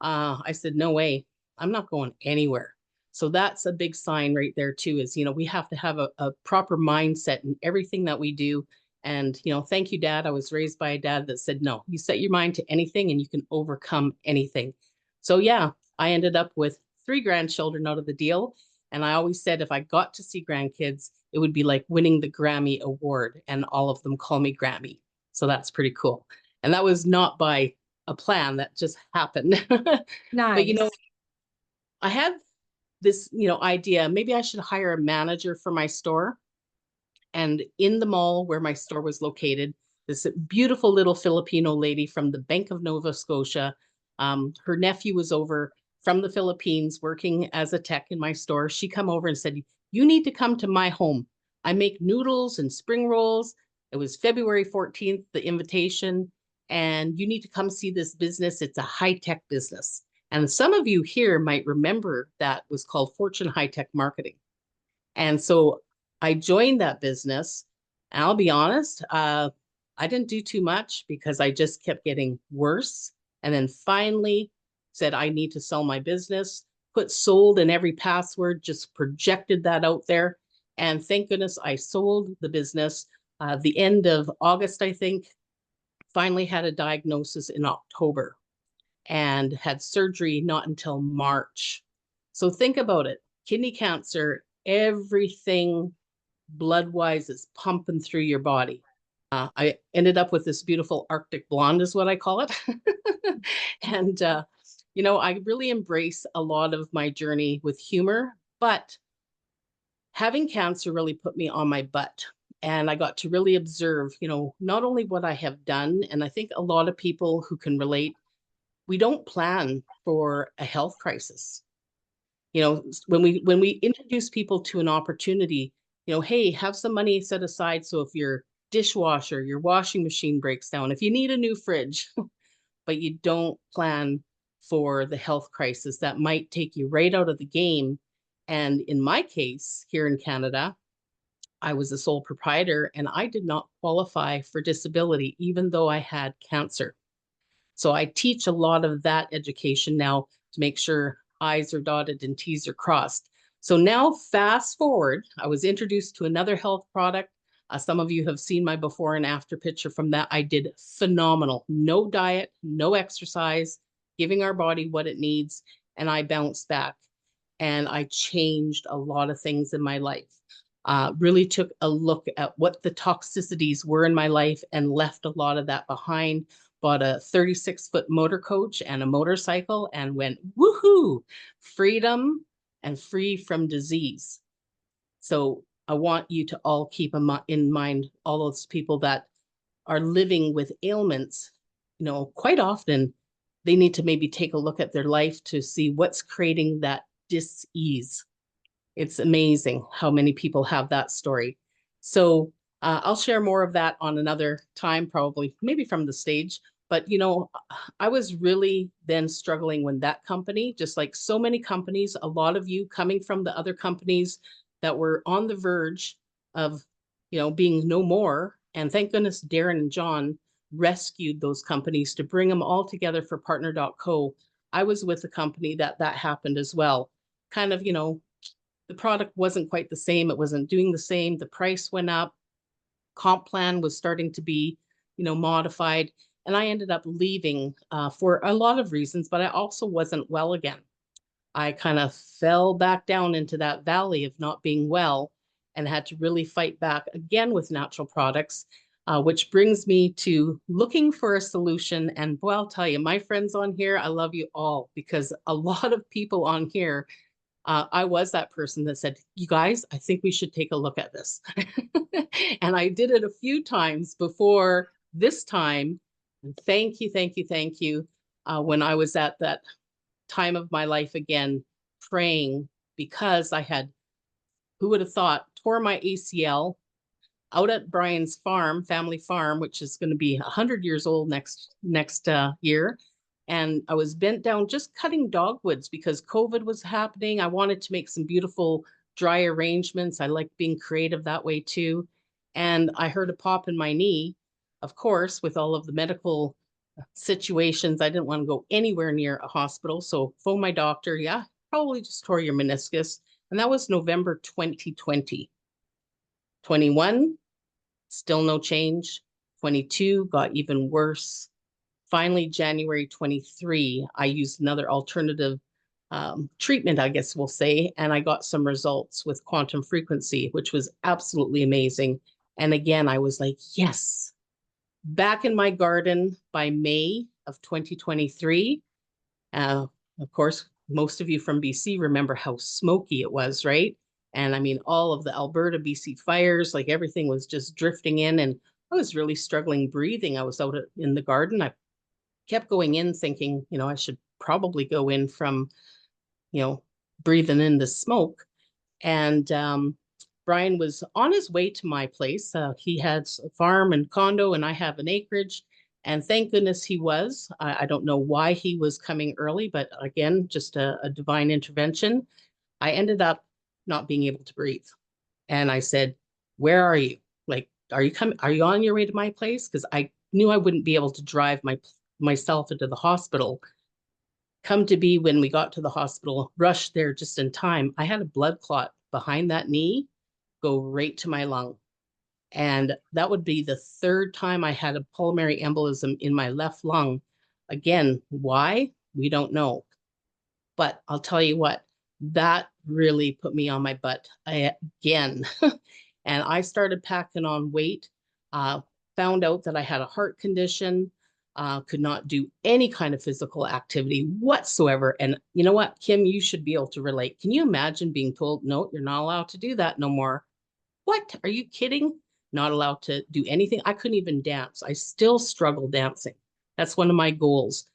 I said, no way, I'm not going anywhere. So that's a big sign right there too, is, you know, we have to have a proper mindset in everything that we do. And, you know, thank you, Dad. I was raised by a dad that said, no, you set your mind to anything and you can overcome anything. So yeah, I ended up with 3 grandchildren out of the deal. And I always said, if I got to see grandkids, it would be like winning the Grammy Award, and all of them call me Grammy. So that's pretty cool. And that was not by a plan, that just happened. But you know, Nice. I had this, idea, maybe I should hire a manager for my store. And in the mall where my store was located, this beautiful little Filipino lady from the Bank of Nova Scotia, her nephew was over from the Philippines working as a tech in my store. She come over and said, "You need to come to my home. I make noodles and spring rolls." It was February 14th, the invitation, and you need to come see this business. It's a high-tech business. And some of you here might remember that was called Fortune High Tech Marketing. And so I joined that business. And I'll be honest, I didn't do too much because I just kept getting worse. And then finally said, I need to sell my business, put sold in every password, just projected that out there. And thank goodness I sold the business the end of August, I think. Finally had a diagnosis in October and had surgery not until March. So think about it. Kidney cancer, everything blood-wise is pumping through your body. I ended up with this beautiful Arctic blonde is what I call it. And, I really embrace a lot of my journey with humor, but having cancer really put me on my butt. And I got to really observe, not only what I have done, and I think a lot of people who can relate, we don't plan for a health crisis. When we introduce people to an opportunity, hey, have some money set aside. So if your dishwasher, your washing machine breaks down, if you need a new fridge, but you don't plan for the health crisis that might take you right out of the game. And in my case, here in Canada, I was a sole proprietor and I did not qualify for disability, even though I had cancer. So I teach a lot of that education now to make sure I's are dotted and T's are crossed. So now fast forward, I was introduced to another health product. Some of you have seen my before and after picture from that. I did phenomenal. No diet, no exercise, giving our body what it needs. And I bounced back and I changed a lot of things in my life. Really took a look at what the toxicities were in my life and left a lot of that behind. Bought a 36-foot motor coach and a motorcycle and went, woohoo, freedom and free from disease. So I want you to all keep in mind all those people that are living with ailments. Quite often they need to maybe take a look at their life to see what's creating that dis-ease. It's amazing how many people have that story. So I'll share more of that on another time, probably, maybe from the stage. But, I was really then struggling when that company, just like so many companies, a lot of you coming from the other companies that were on the verge of, being no more. And thank goodness Darren and John rescued those companies to bring them all together for partner.co. I was with a company that happened as well. Kind of, the product wasn't quite the same. It wasn't doing the same. The price went up. Comp plan was starting to be, modified. And I ended up leaving for a lot of reasons, but I also wasn't well again. I kind of fell back down into that valley of not being well and had to really fight back again with natural products, which brings me to looking for a solution. And boy, I'll tell you, my friends on here, I love you all because a lot of people on here, I was that person that said, you guys, I think we should take a look at this. And I did it a few times before this time. And thank you, thank you, thank you. When I was at that time of my life again, praying because I had, who would have thought, tore my ACL out at Brian's farm, family farm, which is going to be 100 years old next year. And I was bent down just cutting dogwoods because COVID was happening. I wanted to make some beautiful dry arrangements. I like being creative that way too. And I heard a pop in my knee. Of course, with all of the medical situations, I didn't want to go anywhere near a hospital. So phone my doctor. Yeah, probably just tore your meniscus. And that was November 2020. 21, still no change. 22 got even worse. Finally, January 23, I used another alternative treatment, I guess we'll say, and I got some results with quantum frequency, which was absolutely amazing. And again, I was like, yes, back in my garden by May of 2023. Of course, most of you from BC remember how smoky it was, right? And I mean, all of the Alberta, BC fires, like everything was just drifting in, and I was really struggling breathing. I was out in the garden. I kept going in thinking, I should probably go in from, breathing in the smoke. And Brian was on his way to my place. He had a farm and condo, and I have an acreage. And thank goodness he was. I don't know why he was coming early, but again, just a divine intervention. I ended up not being able to breathe. And I said, where are you? Like, are you coming? Are you on your way to my place? Because I knew I wouldn't be able to drive myself into the hospital. Come to be, when we got to the hospital, rushed there just in time, I had a blood clot behind that knee go right to my lung. And that would be the third time I had a pulmonary embolism in my left lung. Again, why? We don't know. But I'll tell you what, that really put me on my butt again. And I started packing on weight, found out that I had a heart condition, could not do any kind of physical activity whatsoever. And you know what, Kim, you should be able to relate. Can you imagine being told, no, you're not allowed to do that no more? What? Are you kidding? Not allowed to do anything. I couldn't even dance. I still struggle dancing. That's one of my goals.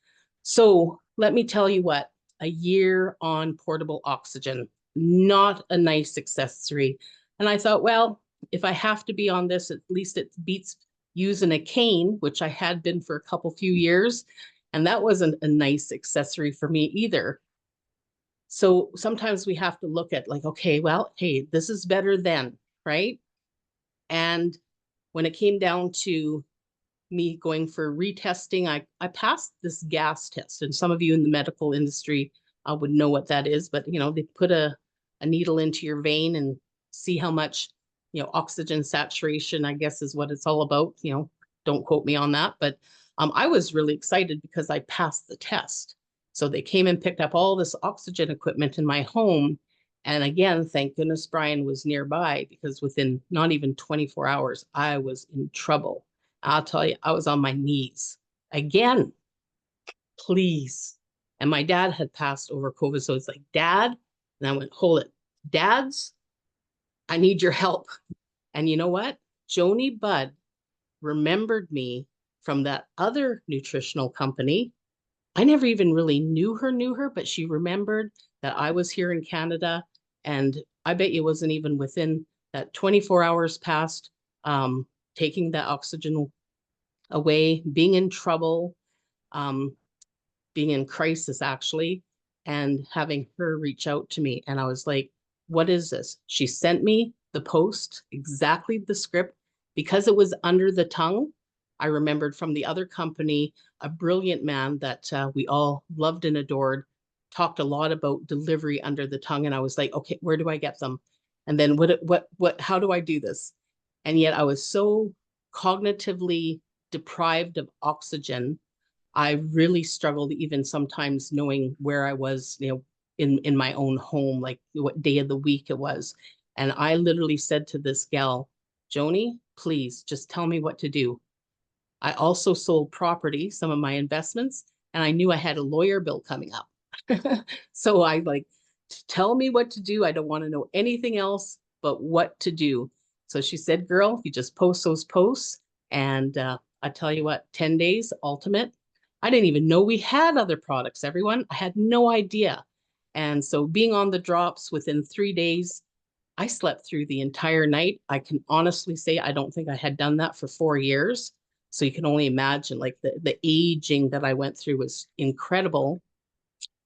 So let me tell you what, a year on portable oxygen, not a nice accessory. And I thought, well, if I have to be on this, at least it beats using a cane, which I had been for a few years. And that wasn't a nice accessory for me either. So sometimes we have to look at like, okay, well, hey, this is better than, right? And when it came down to me going for retesting, I passed this gas test. And some of you in the medical industry would know what that is. But, they put a needle into your vein and see how much, oxygen saturation, I guess, is what it's all about. Don't quote me on that. But I was really excited because I passed the test. So they came and picked up all this oxygen equipment in my home. And again, thank goodness Brian was nearby, because within not even 24 hours, I was in trouble. I'll tell you, I was on my knees again, please. And my dad had passed over COVID. So it's like, Dad. And I went, hold it. Dads, I need your help. And you know what? Joni Budd remembered me from that other nutritional company. I never even really knew her, but she remembered that I was here in Canada. And I bet you it wasn't even within that 24 hours past taking that oxygen away, being in trouble, being in crisis actually, and having her reach out to me. And I was like, what is this? She sent me the post, exactly the script, because it was under the tongue. I remembered from the other company, a brilliant man that we all loved and adored, talked a lot about delivery under the tongue. And I was like, okay, where do I get them? And then how do I do this? And yet I was so cognitively deprived of oxygen. I really struggled even sometimes knowing where I was, in my own home, like what day of the week it was. And I literally said to this gal, Joni, please just tell me what to do. I also sold property, some of my investments, and I knew I had a lawyer bill coming up. So I like, tell me what to do. I don't want to know anything else but what to do. So she said, girl, you just post those posts. And I tell you what, 10 days, ultimate. I didn't even know we had other products, everyone. I had no idea. And so being on the drops within 3 days, I slept through the entire night. I can honestly say I don't think I had done that for 4 years. So you can only imagine, like, the aging that I went through was incredible.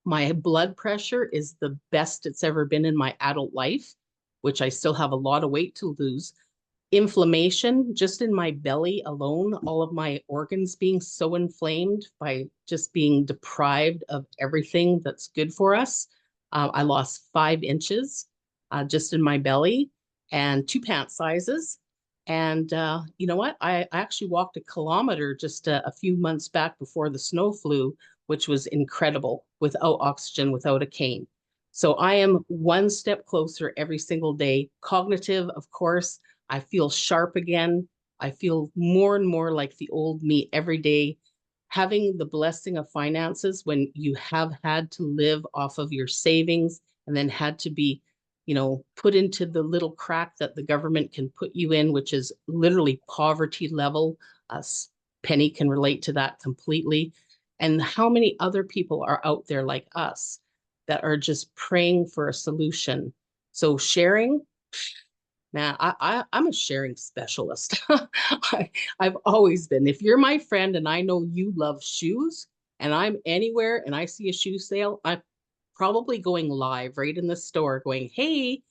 My blood pressure is the best it's ever been in my adult life, which I still have a lot of weight to lose. Inflammation just in my belly alone, all of my organs being so inflamed by just being deprived of everything that's good for us. I lost 5 inches just in my belly, and 2 pant sizes. And you know what? I actually walked a kilometer just a few months back before the snow flew, which was incredible, without oxygen, without a cane. So I am one step closer every single day. Cognitive, of course. I feel sharp again. I feel more and more like the old me every day, having the blessing of finances when you have had to live off of your savings and then had to be, put into the little crack that the government can put you in, which is literally poverty level. Penny can relate to that completely. And how many other people are out there like us that are just praying for a solution? So sharing, man, I'm a sharing specialist. I've always been. If you're my friend and I know you love shoes and I'm anywhere and I see a shoe sale, I'm probably going live right in the store going, hey,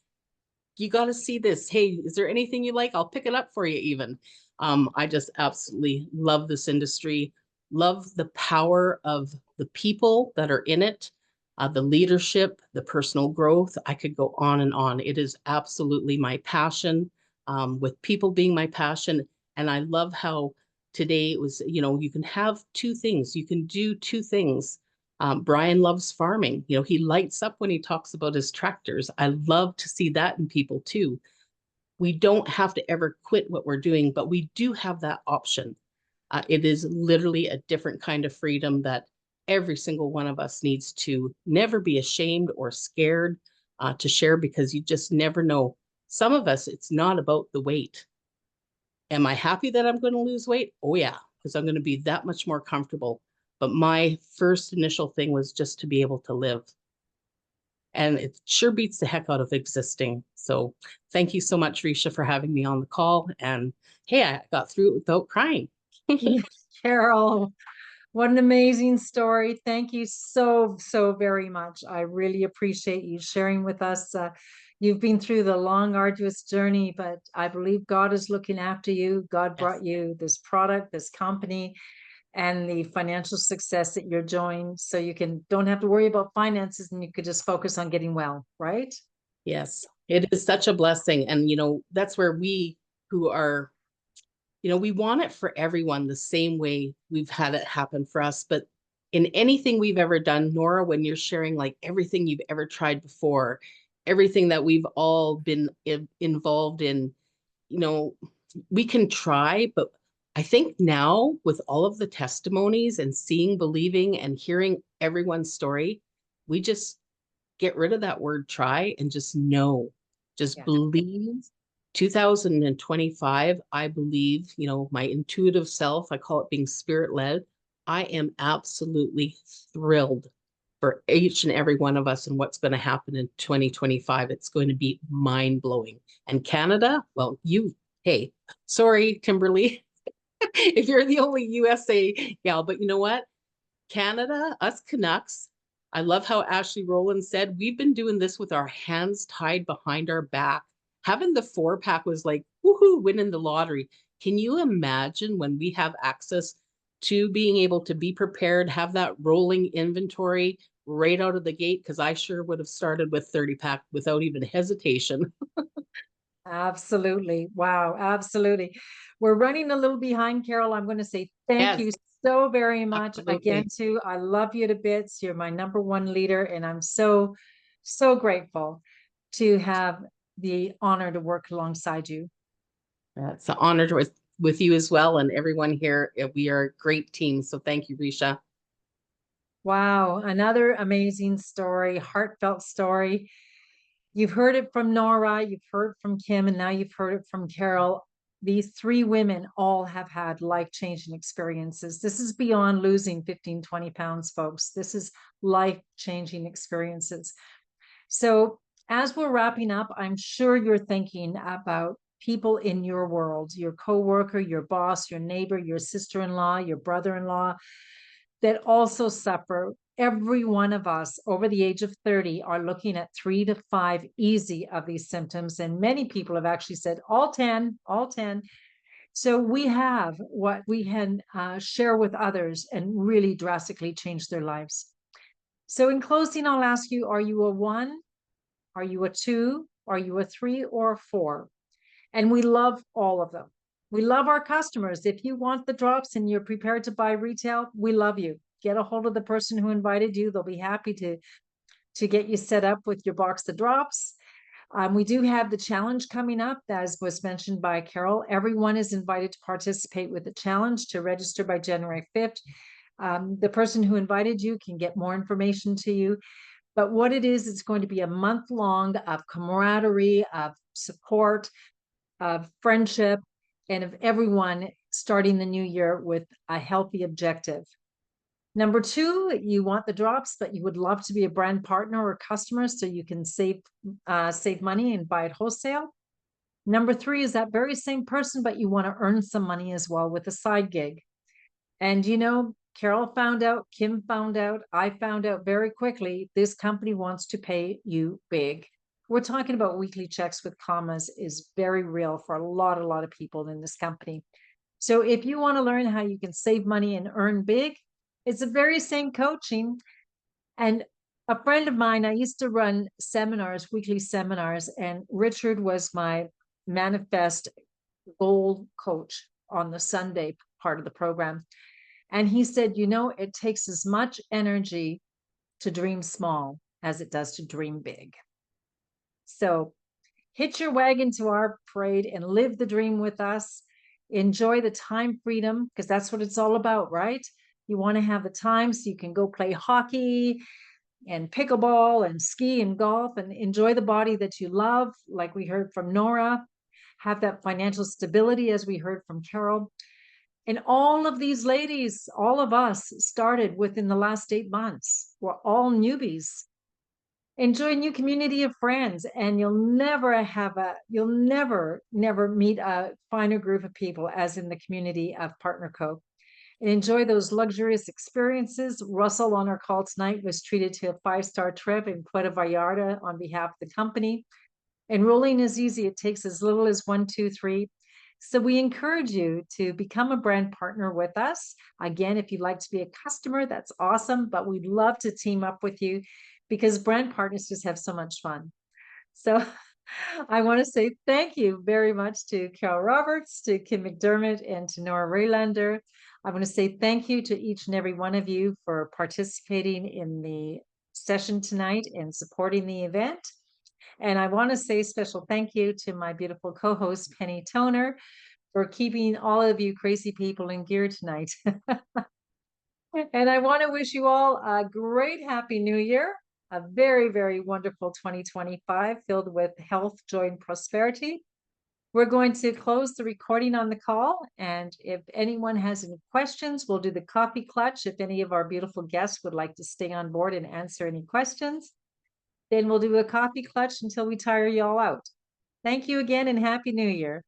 you got to see this. Hey, is there anything you like? I'll pick it up for you even. I just absolutely love this industry, love the power of the people that are in it, the leadership, the personal growth. I could go on and on. It is absolutely my passion, with people being my passion. And I love how today it was, you can have two things. You can do two things. Brian loves farming. He lights up when he talks about his tractors. I love to see that in people too. We don't have to ever quit what we're doing, but we do have that option. It is literally a different kind of freedom that every single one of us needs to never be ashamed or scared to share, because you just never know. Some of us, it's not about the weight. Am I happy that I'm going to lose weight? Oh yeah, because I'm going to be that much more comfortable. But my first initial thing was just to be able to live. And it sure beats the heck out of existing. So thank you so much, Ricia, for having me on the call. And hey, I got through it without crying. Carol, what an amazing story. Thank you so, so very much. I really appreciate you sharing with us. You've been through the long, arduous journey, but I believe God is looking after you. God brought you this product, this company, and the financial success that you're enjoying. So you don't have to worry about finances and you could just focus on getting well, right? Yes, it is such a blessing. And, that's where we who are, we want it for everyone the same way we've had it happen for us. But in anything we've ever done, Nora, when you're sharing like everything you've ever tried before, everything that we've all been involved in, we can try, but I think now with all of the testimonies and seeing, believing, and hearing everyone's story, we just get rid of that word try and just know, just believe. 2025, I believe, my intuitive self, I call it being spirit led. I am absolutely thrilled for each and every one of us and what's going to happen in 2025. It's going to be mind blowing. And Canada, well, hey, sorry, Kimberly, if you're the only USA gal, but you know what? Canada, us Canucks, I love how Ashley Rowland said, we've been doing this with our hands tied behind our back. Having the 4-pack was like, woohoo, winning the lottery. Can you imagine when we have access to being able to be prepared, have that rolling inventory right out of the gate? Because I sure would have started with 30-pack without even hesitation. Absolutely. Wow. Absolutely. We're running a little behind, Carol. I'm going to say thank you so very much again too. I love you to bits. You're my number one leader, and I'm so, so grateful to have the honor to work alongside you. It's an honor to with you as well, and everyone here. We are a great team. So thank you, Ricia. Wow. Another amazing story, heartfelt story. You've heard it from Nora, you've heard from Kim, and now you've heard it from Carol. These three women all have had life-changing experiences. This is beyond losing 15, 20 pounds, folks. This is life-changing experiences. So as we're wrapping up, I'm sure you're thinking about people in your world, your coworker, your boss, your neighbor, your sister-in-law, your brother-in-law, that also suffer. Every one of us over the age of 30 are looking at 3 to 5 easy of these symptoms. And many people have actually said all 10. So we have what we can share with others and really drastically change their lives. So in closing, I'll ask you, are you a 1? Are you a 2? Are you a 3 or a 4? And we love all of them. We love our customers. If you want the drops and you're prepared to buy retail, we love you. Get a hold of the person who invited you. They'll be happy to get you set up with your box of drops. We do have the challenge coming up, as was mentioned by Carol. Everyone is invited to participate with the challenge. To register by January 5th. The person who invited you can get more information to you. But what it is, it's going to be a month long of camaraderie, of support, of friendship, and of everyone starting the new year with a healthy objective. Number 2, you want the drops, but you would love to be a brand partner or customer so you can save money and buy it wholesale. Number 3 is that very same person, but you want to earn some money as well with a side gig. And you know, Carol found out, Kim found out, I found out very quickly, this company wants to pay you big. We're talking about weekly checks with commas is very real for a lot of people in this company. So if you want to learn how you can save money and earn big, it's the very same coaching. And a friend of mine, I used to run seminars, weekly seminars, and Richard was my manifest goal coach on the Sunday part of the program. And he said, you know, it takes as much energy to dream small as it does to dream big. So hitch your wagon to our parade and live the dream with us. Enjoy the time freedom, because that's what it's all about, right? You want to have the time so you can go play hockey and pickleball and ski and golf and enjoy the body that you love, like we heard from Nora. Have that financial stability, as we heard from Carol. And all of these ladies, all of us started within the last 8 months. We're all newbies. Enjoy a new community of friends, and you'll never meet a finer group of people as in the community of Partner Co. And enjoy those luxurious experiences. Russell on our call tonight was treated to a 5-star trip in Puerto Vallarta on behalf of the company. Enrolling is easy. It takes as little as 1, 2, 3. So we encourage you to become a brand partner with us. Again, if you'd like to be a customer, that's awesome, but we'd love to team up with you because brand partners just have so much fun. So I want to say thank you very much to Carol Roberts, to Kim MacDermott, and to Nora Reilander. I want to say thank you to each and every one of you for participating in the session tonight and supporting the event. And I want to say a special thank you to my beautiful co-host, Penny Toner, for keeping all of you crazy people in gear tonight. And I want to wish you all a great Happy New Year, a very, very wonderful 2025 filled with health, joy, and prosperity. We're going to close the recording on the call. And if anyone has any questions, we'll do the coffee clutch. If any of our beautiful guests would like to stay on board and answer any questions, then we'll do a coffee clutch until we tire you all out. Thank you again and Happy New Year.